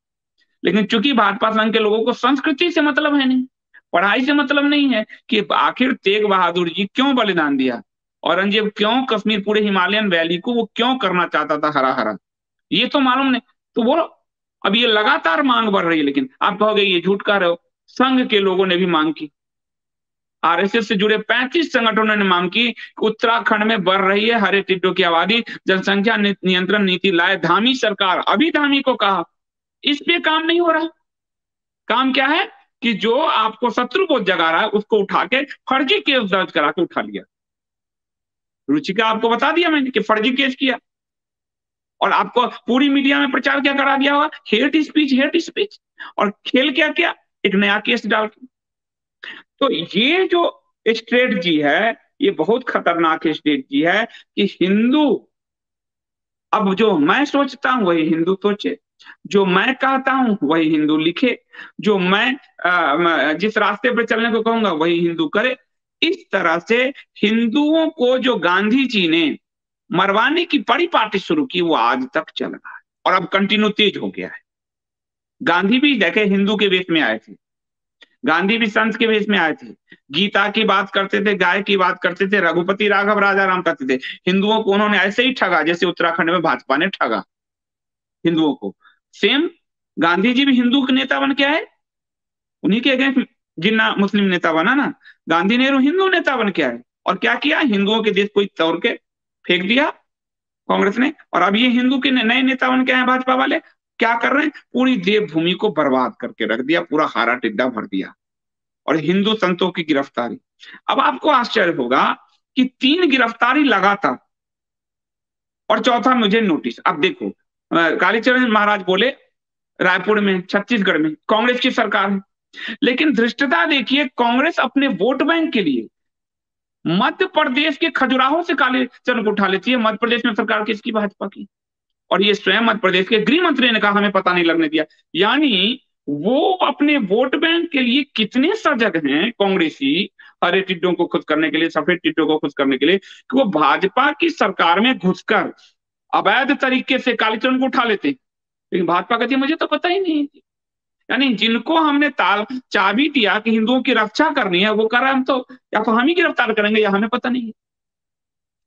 लेकिन चूंकि भाजपा संघ के लोगों को संस्कृति से मतलब है नहीं, पढ़ाई से मतलब नहीं है कि आखिर तेग बहादुर जी क्यों बलिदान दिया, औरंगजेब क्यों कश्मीर, पूरे हिमालयन वैली को वो क्यों करना चाहता था हरा हरा, ये तो मालूम नहीं। तो वो अब ये लगातार मांग बढ़ रही है। लेकिन आप कहोगे ये झूठ कह रहे हो, संघ के लोगों ने भी मांग की, आरएसएस से जुड़े 35 संगठनों ने मांग की कि उत्तराखंड में बढ़ रही है हरे टिड्डों की आबादी, जनसंख्या नियंत्रण नीति लाए धामी सरकार। अभी धामी को कहा, इस पे काम नहीं हो रहा। काम क्या है कि जो आपको शत्रु बोध जगा रहा है उसको उठा के फर्जी केस दर्ज करा के उठा लिया। रुचिका आपको बता दिया मैंने कि फर्जी केस किया, और आपको पूरी मीडिया में प्रचार क्या करा दिया हुआ, हेट स्पीच, हेट स्पीच। और खेल क्या किया, एक नया केस डाल के। तो ये जो स्ट्रेटजी है, ये बहुत खतरनाक स्ट्रेटजी है कि हिंदू, अब जो मैं सोचता हूं वही हिंदू सोचे, जो मैं कहता हूं वही हिंदू लिखे, जो मैं जिस रास्ते पर चलने को कहूंगा वही हिंदू करे। इस तरह से हिंदुओं को जो गांधी जी ने मरवाने की बड़ी पार्टी शुरू की, वो आज तक चल रहा है और अब कंटिन्यू तेज हो गया है। गांधी भी देखे हिंदू के वेश में आए थे, गांधी भी संत के वेश में आए थे, गीता की बात करते थे, गाय की बात करते थे, रघुपति राघव राजा राम करते थे। हिंदुओं को उन्होंने ऐसे ही ठगा जैसे उत्तराखंड में भाजपा ने ठगा हिंदुओं को। सेम गांधी जी भी हिंदू के नेता बन के आए, उन्हीं के अगेंस्ट जिन्ना मुस्लिम नेता बना ना, गांधी नेहरू हिंदू नेता बन के आए। और क्या किया, हिंदुओं के देश को तोड़ के फेंक दिया कांग्रेस ने। और अब ये हिंदू के नए नेता बन के आए भाजपा वाले, क्या कर रहे हैं, पूरी देवभूमि को बर्बाद करके रख दिया, पूरा हारा टिड्डा भर दिया। और हिंदू संतों की गिरफ्तारी, अब आपको आश्चर्य होगा कि 3 गिरफ्तारी लगातार, और चौथा मुझे नोटिस। अब देखो, कालीचरण महाराज बोले रायपुर में, छत्तीसगढ़ में कांग्रेस की सरकार है, लेकिन धृष्टता देखिए, कांग्रेस अपने वोट बैंक के लिए मध्य प्रदेश के खजुराहो से कालीचरण को उठा लेती है। मध्य प्रदेश में सरकार किसकी, भाजपा की। और ये स्वयं मध्य प्रदेश के गृह मंत्री ने कहा हमें पता नहीं लगने दिया। यानी वो अपने वोट बैंक के लिए कितने सजग हैं कांग्रेसी, हरे टिड्डों को खुश करने के लिए, सफेद टिड्डों को खुश करने के लिए, कि वो भाजपा की सरकार में घुसकर अवैध तरीके से कालीचरण को उठा लेते। लेकिन भाजपा कहती है मुझे तो पता ही नहीं। यानी जिनको हमने ताल चाबी दिया कि हिंदुओं की रक्षा करनी है, वो कर रहा है, हम तो या तो हम ही गिरफ्तार करेंगे या हमें पता नहीं है।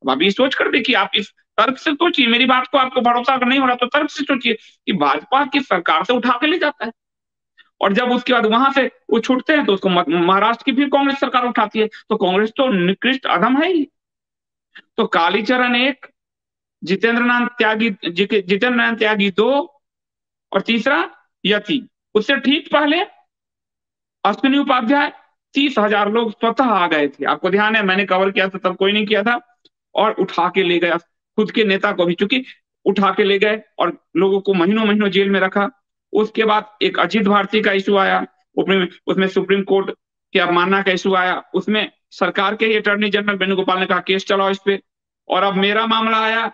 अब आप ये सोच कर देखिए, आप इस तर्क से सोचिए, मेरी बात को आपको भरोसा नहीं हो रहा तो तर्क से सोचिए कि भाजपा की सरकार से उठा के ले जाता है, और जब उसके बाद वहां से वो छूटते हैं तो उसको महाराष्ट्र की फिर कांग्रेस सरकार उठाती है। तो कांग्रेस तो निकृष्ट अधम है ही। तो कालीचरण एक, जितेंद्र नाथ त्यागी दो, और तीसरा यति। उससे ठीक पहले अश्विनी उपाध्याय, 30,000 लोग स्वतः आ गए थे। आपको ध्यान है, मैंने कवर किया था तब कोई नहीं किया था, और उठा के ले गया खुद के नेता को भी, चूंकि उठा के ले गए और लोगों को महीनों महीनों जेल में रखा। उसके बाद एक अजीत भारती का इशू आया, उसमें सुप्रीम कोर्ट की अवमानना का इशू आया, उसमें सरकार के ही अटॉर्नी जनरल वेणुगोपाल ने कहा केस चलाओ इस पे। और अब मेरा मामला आया।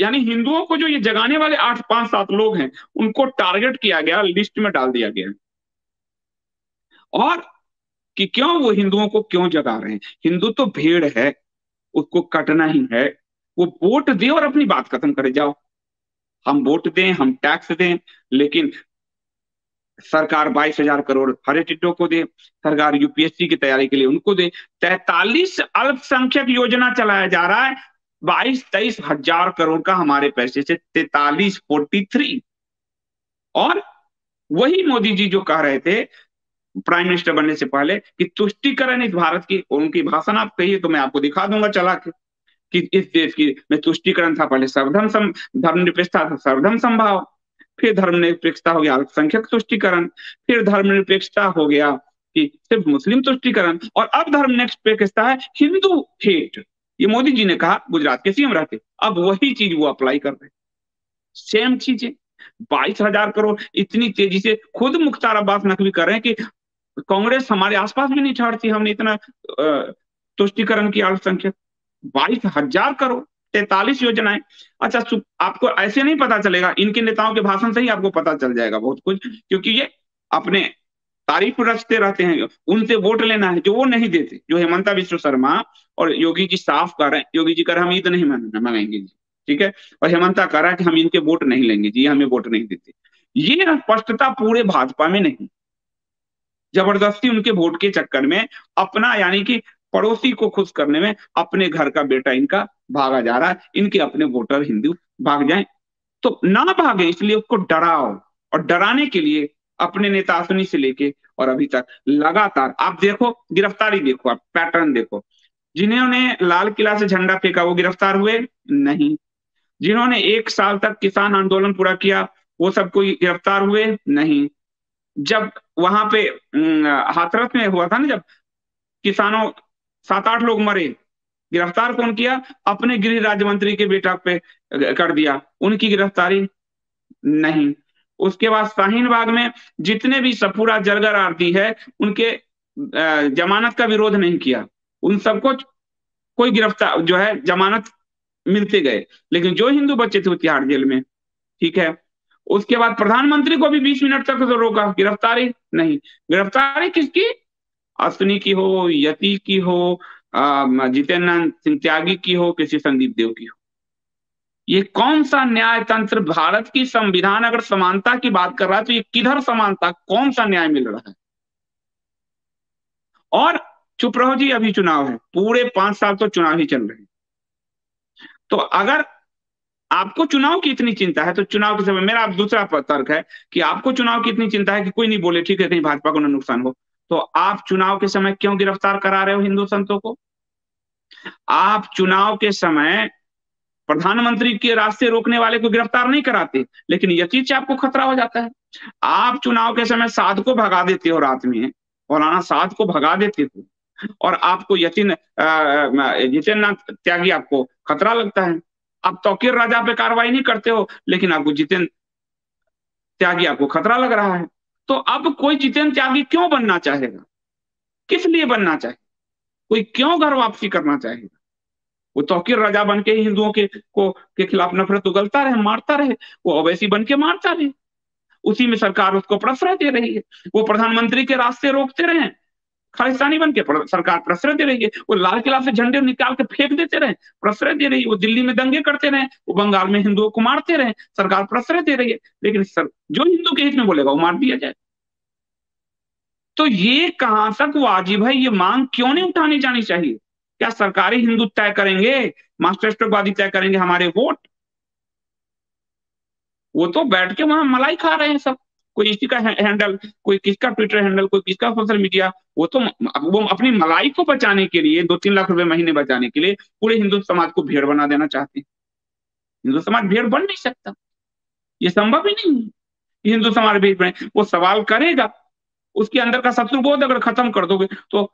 यानी हिंदुओं को जो ये जगाने वाले 8 5 7 लोग हैं, उनको टारगेट किया गया, लिस्ट में डाल दिया गया। और कि क्यों वो हिंदुओं को क्यों जगा रहे हैं, हिंदू तो भेड़ है, उसको कटना ही है। वो वोट दे और अपनी बात खत्म करे जाओ। हम वोट दें, हम टैक्स दें, लेकिन सरकार 22,000 करोड़ हरे टिड्डों को दे, सरकार यूपीएससी की तैयारी के लिए उनको दे। 43 अल्पसंख्यक योजना चलाया जा रहा है, 22-23 हजार करोड़ का हमारे पैसे से, 43 43। और वही मोदी जी जो कह रहे थे प्राइम मिनिस्टर बनने से पहले कि तुष्टीकरण इस भारत की, उनकी भाषण आप कहिए तो मैं आपको दिखा दूंगा चला के कि इस देश की में तुष्टीकरण था। पहले धर्मनिरपेक्षता था, सर्वधर्म समभाव, फिर धर्मनिरपेक्षता हो गया अल्पसंख्यक तुष्टीकरण, फिर धर्मनिरपेक्षता हो गया कि सिर्फ मुस्लिम तुष्टीकरण, और अब धर्मनिरपेक्षता है हिंदू हेट। ये मोदी जी ने कहा गुजरात के सीएम रहते, अब वही चीज वो अप्लाई कर रहे, सेम चीजें। 22,000 करोड़ इतनी तेजी से खुद मुख्तार अब्बास नकवी कर रहे हैं कि कांग्रेस हमारे आसपास भी नहीं छाड़ती, हमने इतना तुष्टीकरण किया अल्पसंख्यक। 22,000 करोड़, 43 योजनाएं। अच्छा, आपको ऐसे नहीं पता चलेगा, इनके नेताओं के भाषण से ही आपको पता चल जाएगा बहुत कुछ, क्योंकि ये अपने तारीफ रचते रहते हैं। उनसे वोट लेना है जो वो नहीं देते, जो हेमंता विश्व शर्मा और योगी जी साफ कर रहे हैं। योगी जी कह रहे हैं हम ईद नहीं मंगाएंगे जी, ठीक है, और हेमंता कह रहा है कि हम इनके वोट नहीं लेंगे जी, हमें वोट नहीं देते। ये स्पष्टता पूरे भाजपा में नहीं, जबरदस्ती उनके वोट के चक्कर में अपना, यानी कि पड़ोसी को खुश करने में अपने घर का बेटा इनका भागा जा रहा है, इनके अपने वोटर हिंदू भाग जाएं तो ना भागे, इसलिए उसको डराओ। और डराने के लिए अपने नेता असनी से लेके और अभी तक लगातार आप देखो, गिरफ्तारी देखो, आप पैटर्न देखो। जिन्होंने लाल किला से झंडा फेंका वो गिरफ्तार हुए नहीं, जिन्होंने 1 साल तक किसान आंदोलन पूरा किया वो सब कोई गिरफ्तार हुए नहीं। जब वहां पे हाथरस में हुआ था ना, जब किसानों 7-8 लोग मरे, गिरफ्तार कौन किया? अपने गृह राज्य मंत्री के बेटा पे कर दिया, उनकी गिरफ्तारी नहीं। उसके बाद शाहीन बाग में जितने भी सपूरा जरगर आरती है उनके जमानत का विरोध नहीं किया, उन सबको कोई गिरफ्तार जो है जमानत मिलते गए, लेकिन जो हिंदू बच्चे थे वो तिहाड़ जेल में, ठीक है। उसके बाद प्रधानमंत्री को भी 20 मिनट तक तो रोका, गिरफ्तारी नहीं। गिरफ्तारी किसकी? अश्विनी की हो, यति की हो, जितेंद्र सिंह त्यागी की हो, किसी संदीप देव की हो। ये कौन सा न्याय तंत्र? भारत की संविधान अगर समानता की बात कर रहा है तो ये किधर समानता, कौन सा न्याय मिल रहा है? और चुप रहो जी, अभी चुनाव है, पूरे 5 साल तो चुनाव ही चल रहे हैं। तो अगर आपको चुनाव की इतनी चिंता है तो चुनाव के समय, मेरा दूसरा तर्क है कि आपको चुनाव की इतनी चिंता है कि कोई नहीं बोले ठीक है कहीं भाजपा को ना नुकसान हो, तो आप चुनाव के समय क्यों गिरफ्तार करा रहे हो हिंदू संतों को? आप चुनाव के समय प्रधानमंत्री के रास्ते रोकने वाले को गिरफ्तार नहीं कराते, लेकिन यह चीज से आपको खतरा हो जाता है। आप चुनाव के समय साध को भगा देते हो रात में, मौलाना साध को भगा देते हो, और आपको जितेंद्र त्यागी आपको खतरा लगता है। आप तौकीर राजा पे कार्रवाई नहीं करते हो, लेकिन आपको जितेंद्र त्यागी आपको खतरा लग रहा है। तो अब कोई जितेंद्र त्यागी क्यों बनना चाहेगा? किस लिए बनना चाहे? कोई क्यों घर वापसी करना चाहेगा? वो तौकीर राजा बन के हिंदुओं के खिलाफ नफरत उगलता रहे, मारता रहे, वो ओवैसी बन के मारता रहे, उसी में सरकार उसको प्रश्रय दे रही है। वो प्रधानमंत्री के रास्ते रोकते रहे, खालिस्तानी बन के सरकार प्रश्रय दे रही है। वो लाल किला से झंडे निकाल के फेंक देते रहे, प्रश्रय दे रही है। वो दिल्ली में दंगे करते रहे, वो बंगाल में हिंदुओं को मारते रहे, सरकार प्रश्रय दे रही है। लेकिन जो हिंदू के हित में बोलेगा वो मार दिया जाए। तो ये कहां तक वाजिब है? ये मांग क्यों नहीं उठानी जानी चाहिए? क्या सरकारी हिंदू तय करेंगे, मास्टर स्ट्रोकवादी तय करेंगे हमारे वोट? वो तो बैठ के वहां मलाई खा रहे हैं सब, कोई इसी का हैंडल, कोई किसका ट्विटर हैंडल, कोई किसका सोशल मीडिया। वो अपनी मलाई को बचाने के लिए, 2-3 लाख रुपए महीने बचाने के लिए पूरे हिंदू समाज को भेड़ बना देना चाहते हैं। हिंदू समाज भेड़ बन नहीं सकता, ये संभव ही नहीं है हिंदू समाज भेड़ बने। वो सवाल करेगा, उसके अंदर का शत्रुबोध अगर खत्म कर दोगे तो,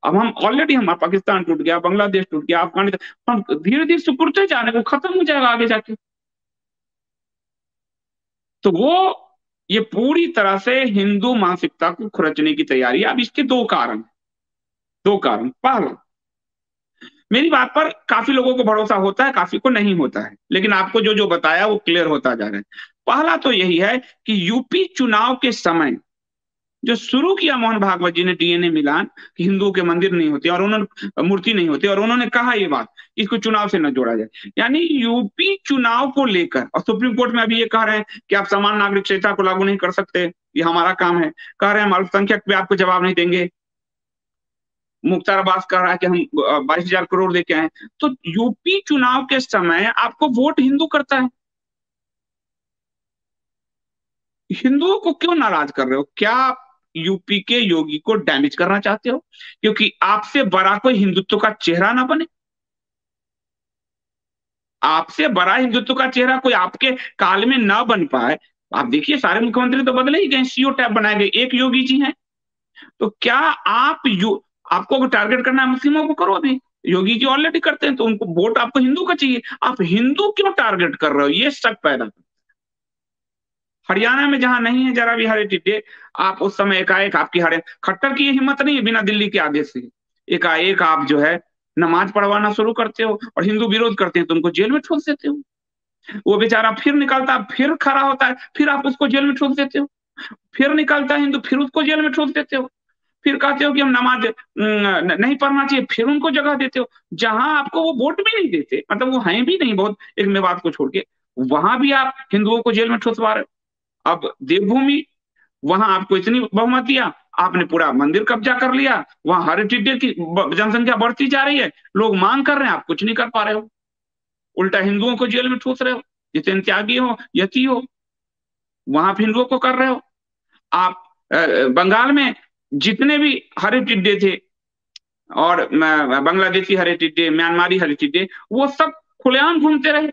अब हम ऑलरेडी, हमारा पाकिस्तान टूट गया, बांग्लादेश टूट गया, अफगानिस्तान, हम धीरे धीरे सुकुड़ते जाने को खत्म हो जाएगा आगे जाके। तो ये पूरी तरह से हिंदू मानसिकता को खुरचने की तैयारी है। अब इसके दो कारण। पहला, मेरी बात पर काफी लोगों को भरोसा होता है, काफी को नहीं होता है, लेकिन आपको जो जो बताया वो क्लियर होता जा रहा है। पहला तो यही है कि यूपी चुनाव के समय जो शुरू किया मोहन भागवत जी ने डीएनए मिलान, कि हिंदुओं के मंदिर नहीं होते और उन्होंने मूर्ति नहीं होती, और उन्होंने कहा ये बात, इसको चुनाव से न जोड़ा जाए। यानी यूपी चुनाव को लेकर, और सुप्रीम कोर्ट में अभी ये कह रहे हैं कि आप समान नागरिक संहिता को लागू नहीं कर सकते, ये हमारा काम है। कह रहे हैं हम अल्पसंख्यक पे आपको जवाब नहीं देंगे। मुख्तार अब्बास कह रहा है कि हम 22,000 करोड़ लेके आए। तो यूपी चुनाव के समय आपको वोट हिंदू करता है, हिंदुओं को क्यों नाराज कर रहे हो? क्या यूपी के योगी को डैमेज करना चाहते हो, क्योंकि आपसे बड़ा कोई हिंदुत्व का चेहरा ना बने। आपसे बड़ा हिंदुत्व का चेहरा कोई आपके काल में ना बन पाए। आप देखिए सारे मुख्यमंत्री तो बदले ही गए, सीओ टैब बनाए गए, एक योगी जी हैं। तो क्या आपको अगर टारगेट करना है मुस्लिमों को, करो। अभी योगी जी ऑलरेडी करते हैं, तो उनको वोट आपको हिंदू का चाहिए, आप हिंदू क्यों टारगेट कर रहे हो, ये शक पैदा कर। हरियाणा में जहां नहीं है जरा भी हरे टिड्डे, आप उस समय एकाएक आपकी हरियाणा खट्टर की हिम्मत नहीं है बिना दिल्ली के आदेश से, एकाएक आप जो है नमाज पढ़वाना शुरू करते हो, और हिंदू विरोध करते हैं तो उनको जेल में ठोक देते हो। वो बेचारा फिर निकलता, फिर खड़ा होता है, फिर आप उसको जेल में ठोक देते हो। फिर निकलता है हिंदू, फिर उसको जेल में ठोक देते हो। फिर कहते हो कि हम नमाज नहीं पढ़ना चाहिए, फिर उनको जगह देते हो। जहां आपको वो वोट भी नहीं देते, मतलब वो हैं भी नहीं, बहुत एक मेवात को छोड़ के, वहां भी आप हिंदुओं को जेल में ठुसवा रहे हो। अब देवभूमि, वहां आपको इतनी बहुमत दिया, आपने पूरा मंदिर कब्जा कर लिया, वहां हर टिड्डे की जनसंख्या बढ़ती जा रही है, लोग मांग कर रहे हैं, आप कुछ नहीं कर पा रहे हो, उल्टा हिंदुओं को जेल में ठूस रहे हो। जितने त्यागी हो, यति हो, वहां भी हिंदुओं को कर रहे हो आप। बंगाल में जितने भी हरे टिड्डे थे, और बांग्लादेशी हरे टिड्डे, म्यांमारी हरे टिड्डे, वो सब खुलेआम घूमते रहे,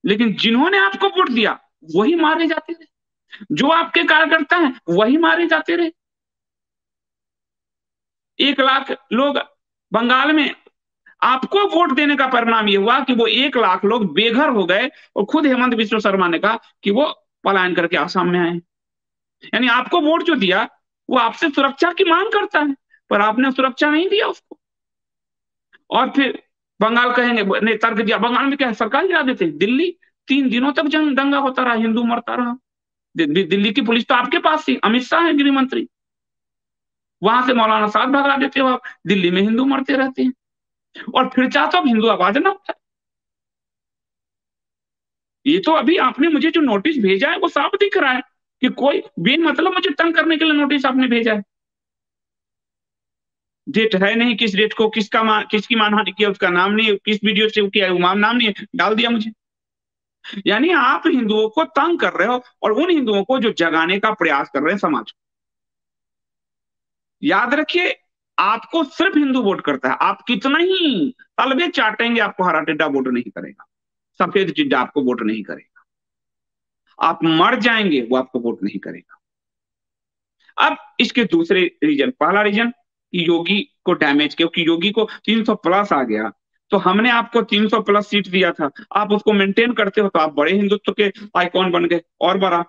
लेकिन जिन्होंने आपको वोट दिया वही मारे जाते रहे, जो आपके कार्यकर्ता हैं वही मारे जाते रहे। 1 लाख लोग बंगाल में, आपको वोट देने का परिणाम ये हुआ कि वो 1 लाख लोग बेघर हो गए, और खुद हेमंत बिश्व शर्मा ने कहा कि वो पलायन करके आसाम में आए। यानी आपको वोट जो दिया वो आपसे सुरक्षा की मांग करता है, पर आपने सुरक्षा नहीं दिया उसको। और फिर बंगाल कहेंगे, ने तर्क दिया, बंगाल में क्या सरकार गिरा देते, दिल्ली 3 दिनों तक जंग दंगा होता रहा, हिंदू मरता रहा। दिल्ली की पुलिस तो आपके पास थी, अमित शाह है गृह मंत्री, वहां से मौलाना साहब भगा देते हो आप, दिल्ली में हिंदू मरते रहते हैं, और फिर चाहते हो हिंदू आवाज ना उठाए। ये तो अभी आपने मुझे जो नोटिस भेजा है वो साफ दिख रहा है कि कोई बेमतलब मुझे तंग करने के लिए नोटिस आपने भेजा है। डेट है नहीं, किस डेट को किसकी मानहानि किया उसका नाम नहीं है, किस वीडियो से किया है नाम नहीं है, डाल दिया मुझे। यानी आप हिंदुओं को तंग कर रहे हो, और उन हिंदुओं को जो जगाने का प्रयास कर रहे हैं समाज। याद रखिए, आपको सिर्फ हिंदू वोट करता है, आप कितना ही तलबे चाटेंगे आपको हरा टिड्डा वोट नहीं करेगा, सफेद टिड्डा आपको वोट नहीं करेगा, आप मर जाएंगे वो आपको वोट नहीं करेगा। अब इसके दूसरे रीजन, पहला रीजन कि योगी को डैमेज, क्योंकि योगी को 300 प्लस आ गया, तो हमने आपको 300 प्लस सीट दिया था, आप उसको मेंटेन करते हो तो आप बड़े हिंदुत्व के आइकॉन बन गए। और बड़ा,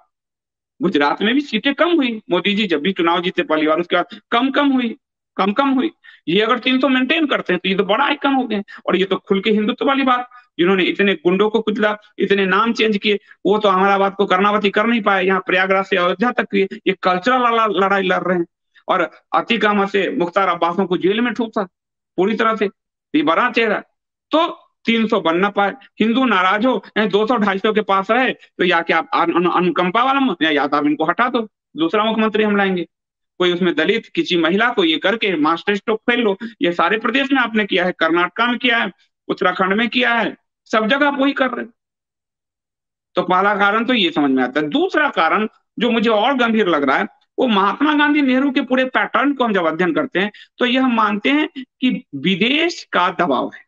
गुजरात में भी सीटें कम हुई, मोदी जी जब भी चुनाव जीते पहली बार, उसके बाद कम कम हुई, कम कम हुई। ये अगर 300 मेंटेन करते हैं तो ये तो बड़ा आइकन हो गए। और ये तो खुल के हिंदुत्व वाली बात, जिन्होंने इतने गुंडों को कुचला, इतने नाम चेंज किए, वो तो अहमदाबाद को कर्णावती कर नहीं पाए, यहाँ प्रयागराज से अयोध्या तक की ये कल्चरल लड़ाई लड़ रहे हैं। और अतिकामा से मुख्तार अब्बासों को जेल में ठूसा पूरी तरह से, ये बड़ा चेहरा। तो 300 बन ना पाए, हिंदू नाराज हो, 200-250 के पास रहे, तो या कि आप अनुकंपा वाला, या तो आप इनको हटा दो, दूसरा मुख्यमंत्री हम लाएंगे, कोई उसमें दलित किसी महिला को ये करके मास्टर स्ट्रोक फेल लो। ये सारे प्रदेश में आपने किया है, कर्नाटका में किया है, उत्तराखंड में किया है, सब जगह आप वही कर रहे हैं। तो पहला कारण तो ये समझ में आता है। दूसरा कारण जो मुझे और गंभीर लग रहा है, वो महात्मा गांधी नेहरू के पूरे पैटर्न को हम जब अध्ययन करते हैं तो यह मानते हैं कि विदेश का दबाव है,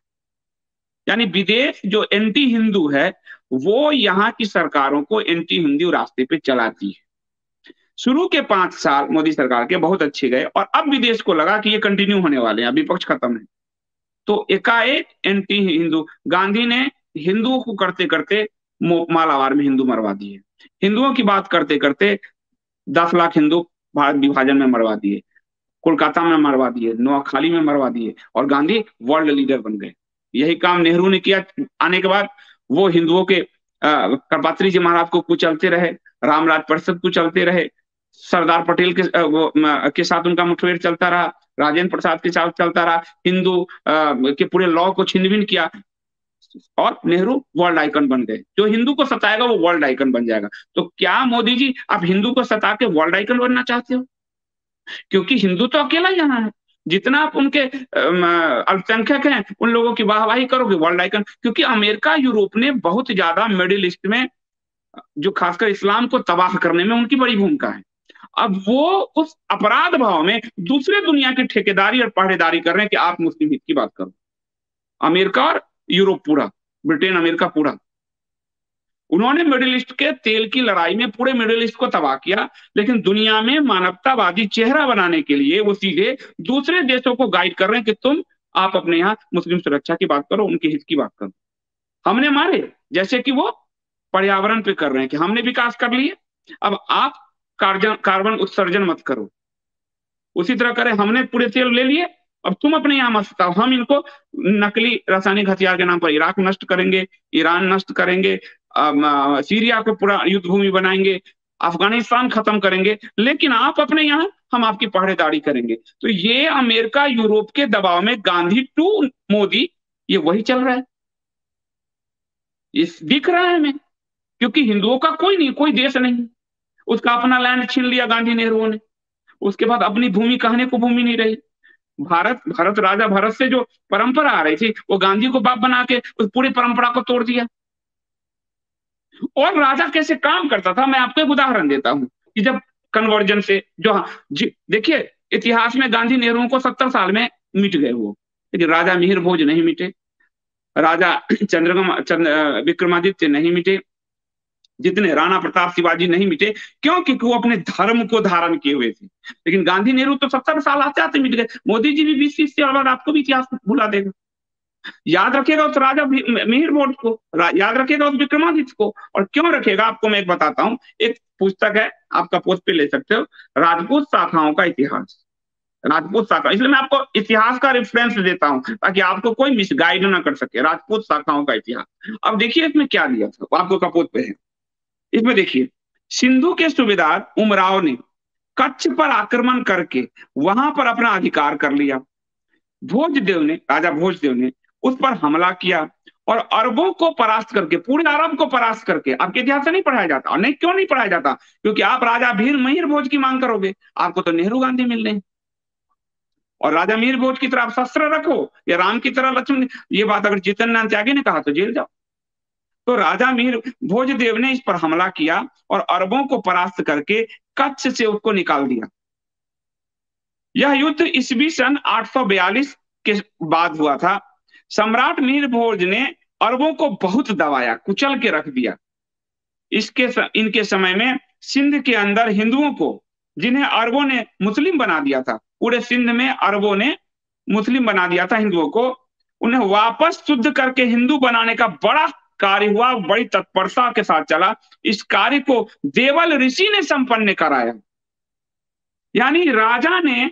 यानी विदेश जो एंटी हिंदू है वो यहाँ की सरकारों को एंटी हिंदू रास्ते पे चलाती है। शुरू के 5 साल मोदी सरकार के बहुत अच्छे गए, और अब विदेश को लगा कि ये कंटिन्यू होने वाले हैं, अभी विपक्ष खत्म है, तो एकाएक एंटी हिंदू, गांधी ने हिंदुओं को करते करते मालाबार में हिंदू मरवा दिए, हिंदुओं की बात करते करते 10 लाख हिंदू भारत विभाजन में मरवा दिए, कोलकाता में मरवा दिए, नोआखाली में मरवा दिए, और गांधी वर्ल्ड लीडर बन गए। यही काम नेहरू ने किया। आने के बाद वो हिंदुओं के करपात्री जी महाराज को कुचलते रहे, रामराज परिषद कुचलते रहे, सरदार पटेल के साथ उनका मुठभेड़ चलता रहा, राजेंद्र प्रसाद के साथ चलता रहा, हिंदू के पूरे लॉ को छीन बीन किया, और नेहरू वर्ल्ड आइकन बन गए। जो हिंदू को सताएगा वो वर्ल्ड आइकन बन जाएगा। तो क्या मोदी जी आप हिंदू को सता के वर्ल्ड आइकन बनना चाहते हो? क्योंकि हिंदू तो अकेला यहाँ है, जितना आप उनके अल्पसंख्यक हैं उन लोगों की वाहवाही करोगे वर्ल्ड आइकन। क्योंकि अमेरिका यूरोप ने बहुत ज्यादा मिडिल ईस्ट में, जो खासकर इस्लाम को तबाह करने में उनकी बड़ी भूमिका है। अब वो उस अपराध भाव में दूसरे दुनिया की ठेकेदारी और पहरेदारी कर रहे हैं कि आप मुस्लिम हित की बात करो। अमेरिका और यूरोप पूरा, ब्रिटेन अमेरिका पूरा, उन्होंने मिडिल ईस्ट के तेल की लड़ाई में पूरे मिडिल ईस्ट को तबाह किया, लेकिन दुनिया में मानवतावादी चेहरा बनाने के लिए वो सीधे दूसरे देशों को गाइड कर रहे हैं कि तुम आप अपने यहाँ मुस्लिम सुरक्षा की बात करो, उनके हित की बात करो। हमने मारे, जैसे कि वो पर्यावरण पे कर रहे हैं कि हमने विकास कर लिए, अब आप कार्बन उत्सर्जन मत करो। उसी तरह करें, हमने पूरे तेल ले लिए, अब तुम अपने यहां मत सताओ, हम इनको नकली रासायनिक हथियार के नाम पर इराक नष्ट करेंगे, ईरान नष्ट करेंगे, सीरिया को पूरा युद्ध भूमि बनाएंगे, अफगानिस्तान खत्म करेंगे, लेकिन आप अपने यहाँ, हम आपकी पहरेदारी करेंगे। तो ये अमेरिका यूरोप के दबाव में गांधी टू मोदी, ये वही चल रहा है। इस दिख रहा है हमें, क्योंकि हिंदुओं का कोई नहीं, कोई देश नहीं, उसका अपना लैंड छीन लिया गांधी नेहरू ने, उसके बाद अपनी भूमि कहने को भूमि नहीं रही। भारत राजा भरत से जो परंपरा आ रही थी, वो गांधी को बाप बना के उस पूरी परंपरा को तोड़ दिया। और राजा कैसे काम करता था, मैं आपको एक उदाहरण देता हूं कि जब कन्वर्जन से जो, देखिए इतिहास में गांधी नेहरू को 70 साल में मिट गए वो, लेकिन राजा मिहिर भोज नहीं मिटे, राजा विक्रमादित्य नहीं मिटे, जितने राणा प्रताप शिवाजी नहीं मिटे। क्यों? क्योंकि वो अपने धर्म को धारण किए हुए थे। लेकिन गांधी नेहरू तो 70 साल आते आते मिट गए। मोदी जी भी 20-30 साल बाद आपको भी इतिहास भुला देगा। याद रखेगा उस राजा मिहिर भोज को, याद रखेगा उस विक्रमादित्य को। और क्यों रखेगा, आपको मैं एक बताता हूँ। एक पुस्तक है, आपका पोस्ट पे ले सकते हो, राजपूत शाखाओं का इतिहास, राजपूत शाखा। इसलिए मैं आपको इतिहास का रेफरेंस देता हूं ताकि आपको कोई मिसगाइड ना कर सके। राजपूत शाखाओं का इतिहास। अब देखिए इसमें क्या दिया था, आपको कपोत पे है। इसमें देखिए, सिंधु के सूबेदार उमराव ने कच्छ पर आक्रमण करके वहां पर अपना अधिकार कर लिया। भोजदेव ने, राजा भोजदेव ने उस पर हमला किया और अरबों को परास्त करके, पूरे अरब को परास्त करके, आपके इतिहास से नहीं पढ़ाया जाता। और नहीं, क्यों नहीं पढ़ाया जाता? क्योंकि आप राजा भीर महिर भोज की मांग करोगे, आपको तो नेहरू गांधी मिल रहे हैं। और राजा मीर भोज की तरह आप शस्त्र रखो या राम की तरह लक्ष्मण, ये बात अगर जितन त्यागी ने कहा तो जेल जाओ। तो राजा मीर भोजदेव ने इस पर हमला किया और अरबों को परास्त करके कच्छ से उसको निकाल दिया। यह युद्ध ईस्वी सन 842 के बाद हुआ था। सम्राट मीर भोज ने अरबों को बहुत दबाया, कुचल के रख दिया। इनके समय में सिंध के अंदर हिंदुओं को, जिन्हें अरबों ने मुस्लिम बना दिया था, पूरे सिंध में अरबों ने मुस्लिम बना दिया था हिंदुओं को, उन्हें वापस शुद्ध करके हिंदू बनाने का बड़ा कार्य हुआ, बड़ी तत्परता के साथ चला। इस कार्य को देवल ऋषि ने संपन्न कराया। यानी राजा ने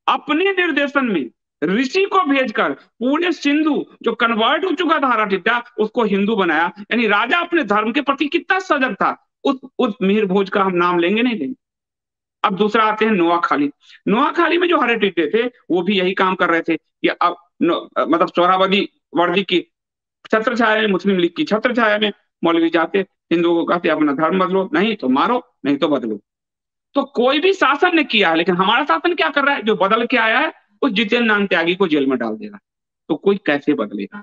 अपने निर्देशन में ऋषि को भेजकर पूरे सिंधु जो कन्वर्ट हो चुका था हराठिट्टा, उसको हिंदू बनाया। यानी राजा अपने धर्म के प्रति कितना सजग था। उस मिहिर भोज का हम नाम लेंगे नहीं लेंगे। अब दूसरा आते हैं नोआखाली। नोआखाली में जो हराठिट्टे थे वो भी यही काम कर रहे थे कि अब मतलब सोहरावर्दी वर्दी की छत्र छाया में, मुस्लिम लीग की छत्र छाया में मौलवी जाते हिंदुओं को कहते अपना धर्म बदलो, नहीं तो मारो, नहीं तो बदलो। तो कोई भी शासन ने किया है, लेकिन हमारा शासन क्या कर रहा है? जो बदल के आया है उस जितेंद्र नाम त्यागी को जेल में डाल देगा। तो कोई कैसे बदलेगा?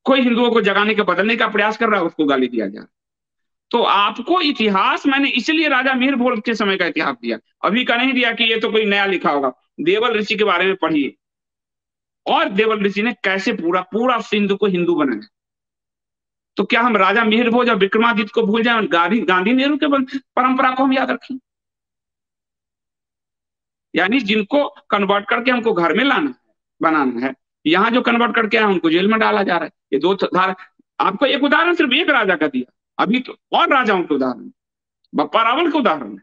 कोई हिंदुओं को जगाने के, बदलने का प्रयास कर रहा है, उसको गाली दिया जा रहा है। तो आपको इतिहास मैंने इसलिए राजा मीर भोज के समय का इतिहास दिया, अभी का नहीं दिया कि ये तो कोई नया लिखा होगा। देवल ऋषि के बारे में पढ़िए, और देवल ऋषि ने कैसे पूरा पूरा सिंधु को हिंदू बनाया। तो क्या हम राजा मिहिर भोज और विक्रमादित्य को भूल जाए, गांधी नेहरू के परंपरा को हम याद रखें? यानी जिनको कन्वर्ट करके हमको घर में लाना है, बनाना है, यहाँ जो कन्वर्ट करके आए उनको जेल में डाला जा रहा है। ये दो धारा। आपको एक उदाहरण सिर्फ एक राजा का दिया, अभी तो और राजाओं के उदाहरण, बप्पा रावल का उदाहरण है।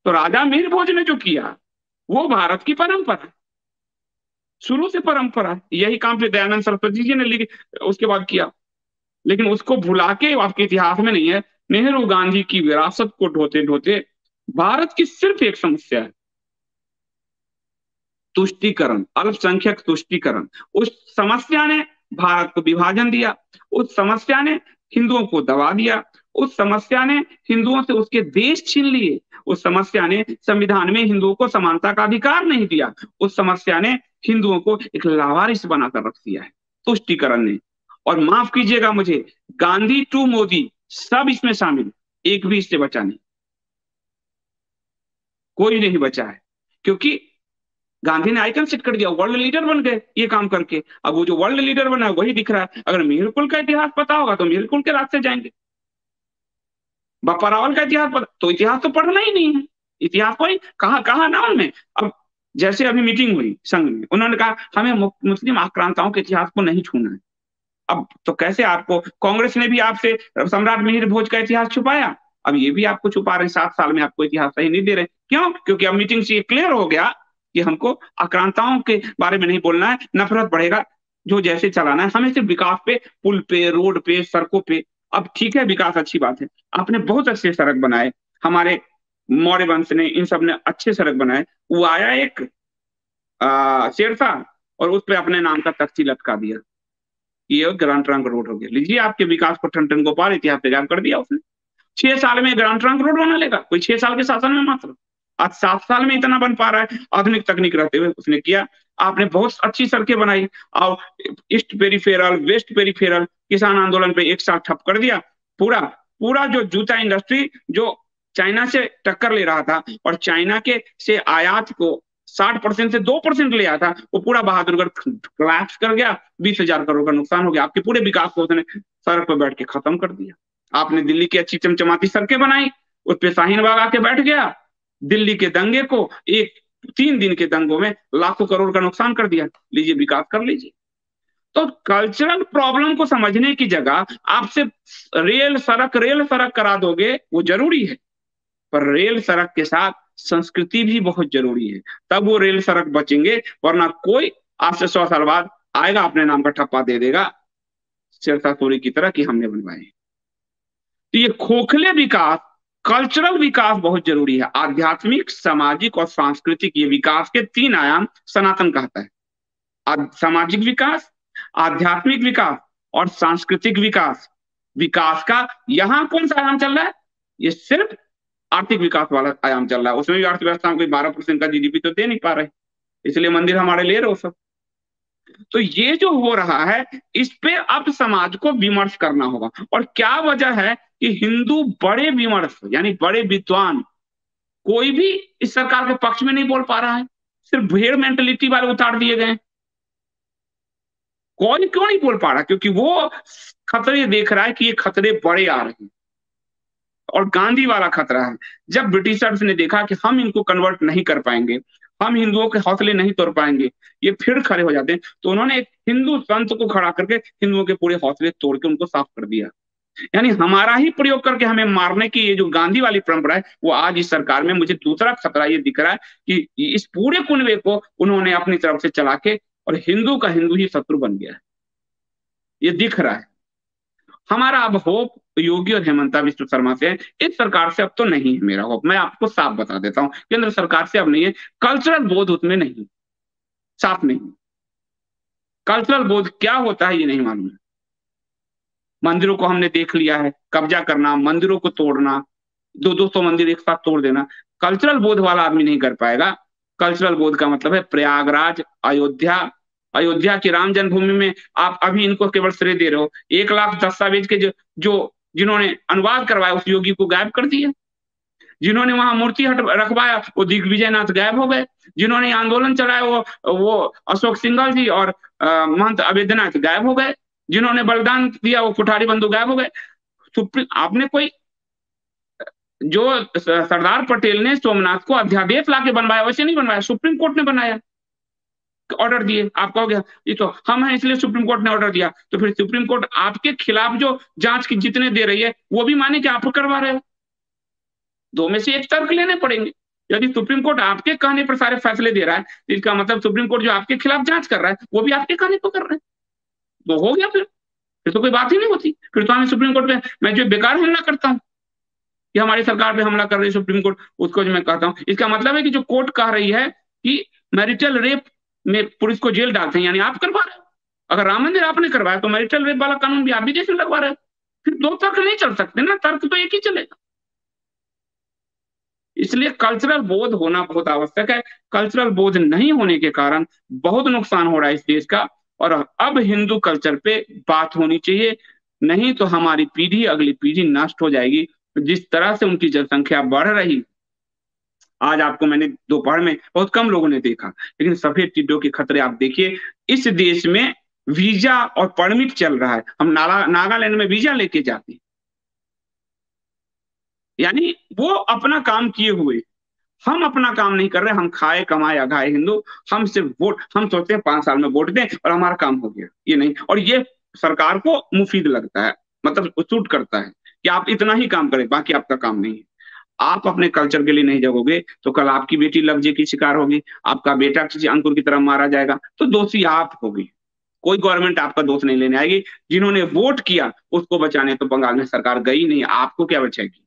तो राजा मीर भोज ने जो किया वो भारत की परंपरा है, शुरू से परंपरा है। यही काम फिर दयानंद सरस्वती जी ने उसके बाद किया। लेकिन उसको भुला के आपके इतिहास में नहीं है। नेहरू गांधी की विरासत को ढोते ढोते भारत की सिर्फ एक समस्या है, तुष्टीकरण, अल्पसंख्यक तुष्टीकरण। उस समस्या ने भारत को विभाजन दिया, उस समस्या ने हिंदुओं को दबा दिया, उस समस्या ने हिंदुओं से उसके देश छीन लिए, उस समस्या ने संविधान में हिंदुओं को समानता का अधिकार नहीं दिया, उस समस्या ने हिंदुओं को एक लावारिस बनाकर रख दिया है, तुष्टीकरण ने। और माफ कीजिएगा मुझे, गांधी टू मोदी सब इसमें शामिल, एक भी इससे बचा नहीं। कोई नहीं बचा है, क्योंकि गांधी ने आइकन सेट कर दिया, वर्ल्ड लीडर बन गए ये काम करके। अब वो जो वर्ल्ड लीडर बना है वही दिख रहा है। अगर मिहिर कुल का इतिहास पता होगा तो मिहिर कुल के रास्ते जाएंगे, बप्पा रावल का इतिहास पता तो इतिहास तो पढ़ना ही नहीं है। इतिहास कोई कहाँ कहाँ ना उनमें। अब जैसे अभी मीटिंग हुई संघ में, उन्होंने कहा हमें मुस्लिम आक्रांताओं के इतिहास को नहीं छूना है। अब तो कैसे आपको, कांग्रेस ने भी आपसे सम्राट मिहिर भोज का इतिहास छुपाया, अब ये भी आपको छुपा रहे हैं। 7 साल में आपको इतिहास सही नहीं दे रहे। क्यों? क्योंकि अब मीटिंग से ये क्लियर हो गया कि हमको आक्रांताओं के बारे में नहीं बोलना है, नफरत बढ़ेगा, जो जैसे चलाना है हमें सिर्फ विकास पे, पुल पे, रोड पे, सड़कों पे। अब ठीक है, विकास अच्छी बात है, आपने बहुत अच्छे सड़क बनाए, हमारे मौर्य वंश ने, इन सब ने अच्छे सड़क बनाए। वो आया एक शेरशाह और उस पर अपने नाम का तख्ती लटका दिया, ये ग्रांड ट्रंक रोड हो गया। लीजिए आपके विकास को ठन ठन गोपाल इतिहास तैयार कर दिया उसने। 6 साल में ग्रांड ट्रंक रोड बना लेगा कोई? 6 साल के शासन में मात्र। आज 7 साल में इतना बन पा रहा है, आधुनिक तकनीक रहते हुए उसने किया। आपने बहुत अच्छी सड़कें बनाई और ईस्ट पेरीफेरल, वेस्ट पेरीफेरल, किसान आंदोलन पे एक साथ ठप कर दिया। पूरा पूरा जो जूता इंडस्ट्री जो चाइना से टक्कर ले रहा था और चाइना के से आयात को 60% से 2% ले आया था, वो पूरा बहादुरगढ़ क्लैप्स कर गया। 20,000 करोड़ का नुकसान हो गया। आपके पूरे विकास को उसने सड़क पर बैठ के खत्म कर दिया। आपने दिल्ली की अच्छी चमचमाती सड़कें बनाई, उस पर शाहीन बाग आके बैठ गया। दिल्ली के दंगे को 3 दिन के दंगों में लाखों करोड़ का नुकसान कर दिया। लीजिए विकास कर लीजिए। तो कल्चरल प्रॉब्लम को समझने की जगह आपसे रेल सड़क करा दोगे, वो जरूरी है, पर रेल सड़क के साथ संस्कृति भी बहुत जरूरी है, तब वो रेल सड़क बचेंगे। वरना कोई आज से 100 साल बाद आएगा, अपने नाम का ठप्पा दे देगा शेरशाह सूरी की तरह कि हमने बनवाए। तो ये खोखले विकास, कल्चरल विकास बहुत जरूरी है। आध्यात्मिक, सामाजिक और सांस्कृतिक, ये विकास के 3 आयाम सनातन कहता है। सामाजिक विकास, आध्यात्मिक विकास और सांस्कृतिक विकास। विकास का यहाँ कौन सा आयाम चल रहा है? ये सिर्फ आर्थिक विकास वाला आयाम चल रहा है। उसमें भी अर्थव्यवस्था में कोई 12% का जीडीपी तो दे नहीं पा रहे, इसलिए मंदिर हमारे ले रहे हो सब। तो ये जो हो रहा है, इस पे अब समाज को विमर्श करना होगा। और क्या वजह है कि हिंदू बड़े विमर्श यानी बड़े विद्वान कोई भी इस सरकार के पक्ष में नहीं बोल पा रहा है, सिर्फ भेड़ मेंटेलिटी वाले उतार दिए गए। कोई क्यों नहीं बोल पा रहा? क्योंकि वो खतरे देख रहा है कि ये खतरे बड़े आ रहे हैं और गांधी वाला खतरा है। जब ब्रिटिशर्स ने देखा कि हम इनको कन्वर्ट नहीं कर पाएंगे, हम हिंदुओं के हौसले नहीं तोड़ पाएंगे, ये फिर खड़े हो जाते हैं, तो उन्होंने एक हिंदू संत को खड़ा करके हिंदुओं के पूरे हौसले तोड़ के उनको साफ कर दिया। यानी हमारा ही प्रयोग करके हमें मारने की ये जो गांधी वाली परंपरा है, वो आज इस सरकार में मुझे दूसरा खतरा ये दिख रहा है कि इस पूरे कुनबे को उन्होंने अपनी तरफ से चला के और हिंदू का हिंदू ही शत्रु बन गया है, ये दिख रहा है। हमारा अब होप योगी और हेमंता विश्व शर्मा से है, इस सरकार से अब तो नहीं है मेरा होप। मैं आपको साफ बता देता हूं, केंद्र सरकार से अब नहीं है। कल्चरल बोध उसमें नहीं, साफ नहीं। कल्चरल बोध क्या होता है ये नहीं मालूम। मंदिरों को हमने देख लिया है, कब्जा करना, मंदिरों को तोड़ना, 200 मंदिर एक साथ तोड़ देना, कल्चरल बोध वाला आदमी नहीं कर पाएगा। कल्चरल बोध का मतलब है प्रयागराज, अयोध्या की राम जन्मभूमि में आप अभी इनको केवल श्रेय दे रहे हो। 1 लाख दस्तावेज के जो जिन्होंने अनुवाद करवाया उस योगी को गायब कर दिया। जिन्होंने वहां मूर्ति हट रखवाया वो दिग्विजयनाथ गायब हो गए। जिन्होंने आंदोलन चलाया वो अशोक सिंघल जी और महंत अवेद्यनाथ गायब हो गए। जिन्होंने बलिदान दिया वो कुठारी बंधु गायब हो गए। आपने कोई जो सरदार पटेल ने सोमनाथ को अध्यादेश लाके बनवाया, वैसे नहीं बनवाया, सुप्रीम कोर्ट ने बनाया, ऑर्डर दिए। आप कहोगे ये तो हम हैं इसलिए सुप्रीम कोर्ट ने ऑर्डर दिया, तो फिर सुप्रीम कोर्ट आपके खिलाफ जो जांच की जितने दे रही है वो भी माने कि आप करवा रहे हो। 2 में से एक तर्क लेने पड़ेंगे। यदि सुप्रीम कोर्ट आपके कहने पर सारे फैसले दे रहा है, तो इसका मतलब सुप्रीम कोर्ट जो आपके खिलाफ जांच कर रहा है वो भी आपके कहने पर कर रहे हैं, तो हो गया। फिर तो कोई बात ही नहीं होती। फिर तो हमें सुप्रीम कोर्ट पे मैं जो बेकार हमला करता हूँ कि हमारी सरकार पे हमला कर रही है सुप्रीम कोर्ट, उसको जो मैं कहता हूँ, इसका मतलब है कि जो कोर्ट कह रही है कि मैरिटल रेप में पुलिस को जेल डालते हैं, यानी आप करवा रहे हो। अगर राम मंदिर आपने करवाया तो मैरिटल रेप वाला कानून भी आप भी देश में लगवा रहे हो। फिर 2 तर्क नहीं चल सकते ना, तर्क तो एक ही चलेगा। इसलिए कल्चरल बोध होना बहुत आवश्यक है। कल्चरल बोध नहीं होने के कारण बहुत नुकसान हो रहा है इस देश का। और अब हिंदू कल्चर पे बात होनी चाहिए, नहीं तो हमारी पीढ़ी, अगली पीढ़ी नष्ट हो जाएगी। जिस तरह से उनकी जनसंख्या बढ़ रही, आज आपको मैंने दोपहर में बहुत कम लोगों ने देखा, लेकिन सफेद टिड्डों के खतरे आप देखिए। इस देश में वीजा और परमिट चल रहा है, हम नागालैंड में वीजा लेके जाते हैं, यानी वो अपना काम किए हुए, हम अपना काम नहीं कर रहे। हम खाए कमाए अघाए हिंदू, हम सिर्फ वोट, हम सोचते हैं 5 साल में वोट दें और हमारा काम हो गया, ये नहीं। और ये सरकार को मुफीद लगता है, मतलब सूट करता है कि आप इतना ही काम करें, बाकी आपका काम नहीं है। आप अपने कल्चर के लिए नहीं जगोगे तो कल आपकी बेटी लफ्जे की शिकार होगी, आपका बेटा किसी अंकुर की तरह मारा जाएगा, तो दोषी आप होगी। कोई गवर्नमेंट आपका दोष नहीं लेने आएगी। जिन्होंने वोट किया उसको बचाने तो बंगाल में सरकार गई नहीं, आपको क्या बचाएगी?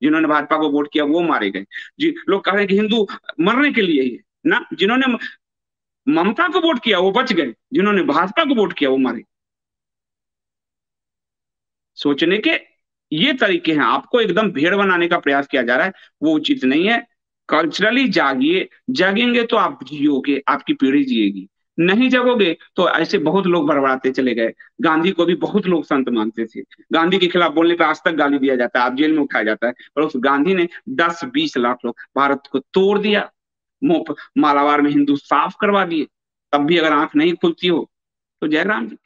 जिन्होंने भाजपा को वोट किया वो मारे गए। जी, लोग कह रहे हैं कि हिंदू मरने के लिए ही ना, जिन्होंने ममता को वोट किया वो बच गए, जिन्होंने भाजपा को वोट किया वो मारे। सोचने के ये तरीके हैं, आपको एकदम भेड़ बनाने का प्रयास किया जा रहा है, वो उचित नहीं है। कल्चरली जागिए, जागेंगे तो आप जियोगे, आपकी पीढ़ी जिएगी। नहीं जगोगे तो ऐसे बहुत लोग बड़बड़ाते चले गए। गांधी को भी बहुत लोग संत मानते थे, गांधी के खिलाफ बोलने पे आज तक गाली दिया जाता है, आप जेल में उठाया जाता है, पर उस गांधी ने 10-20 लाख लोग भारत को तोड़ दिया, मालाबार में हिंदू साफ करवा दिए। तब भी अगर आंख नहीं खुलती हो तो जयराम जी।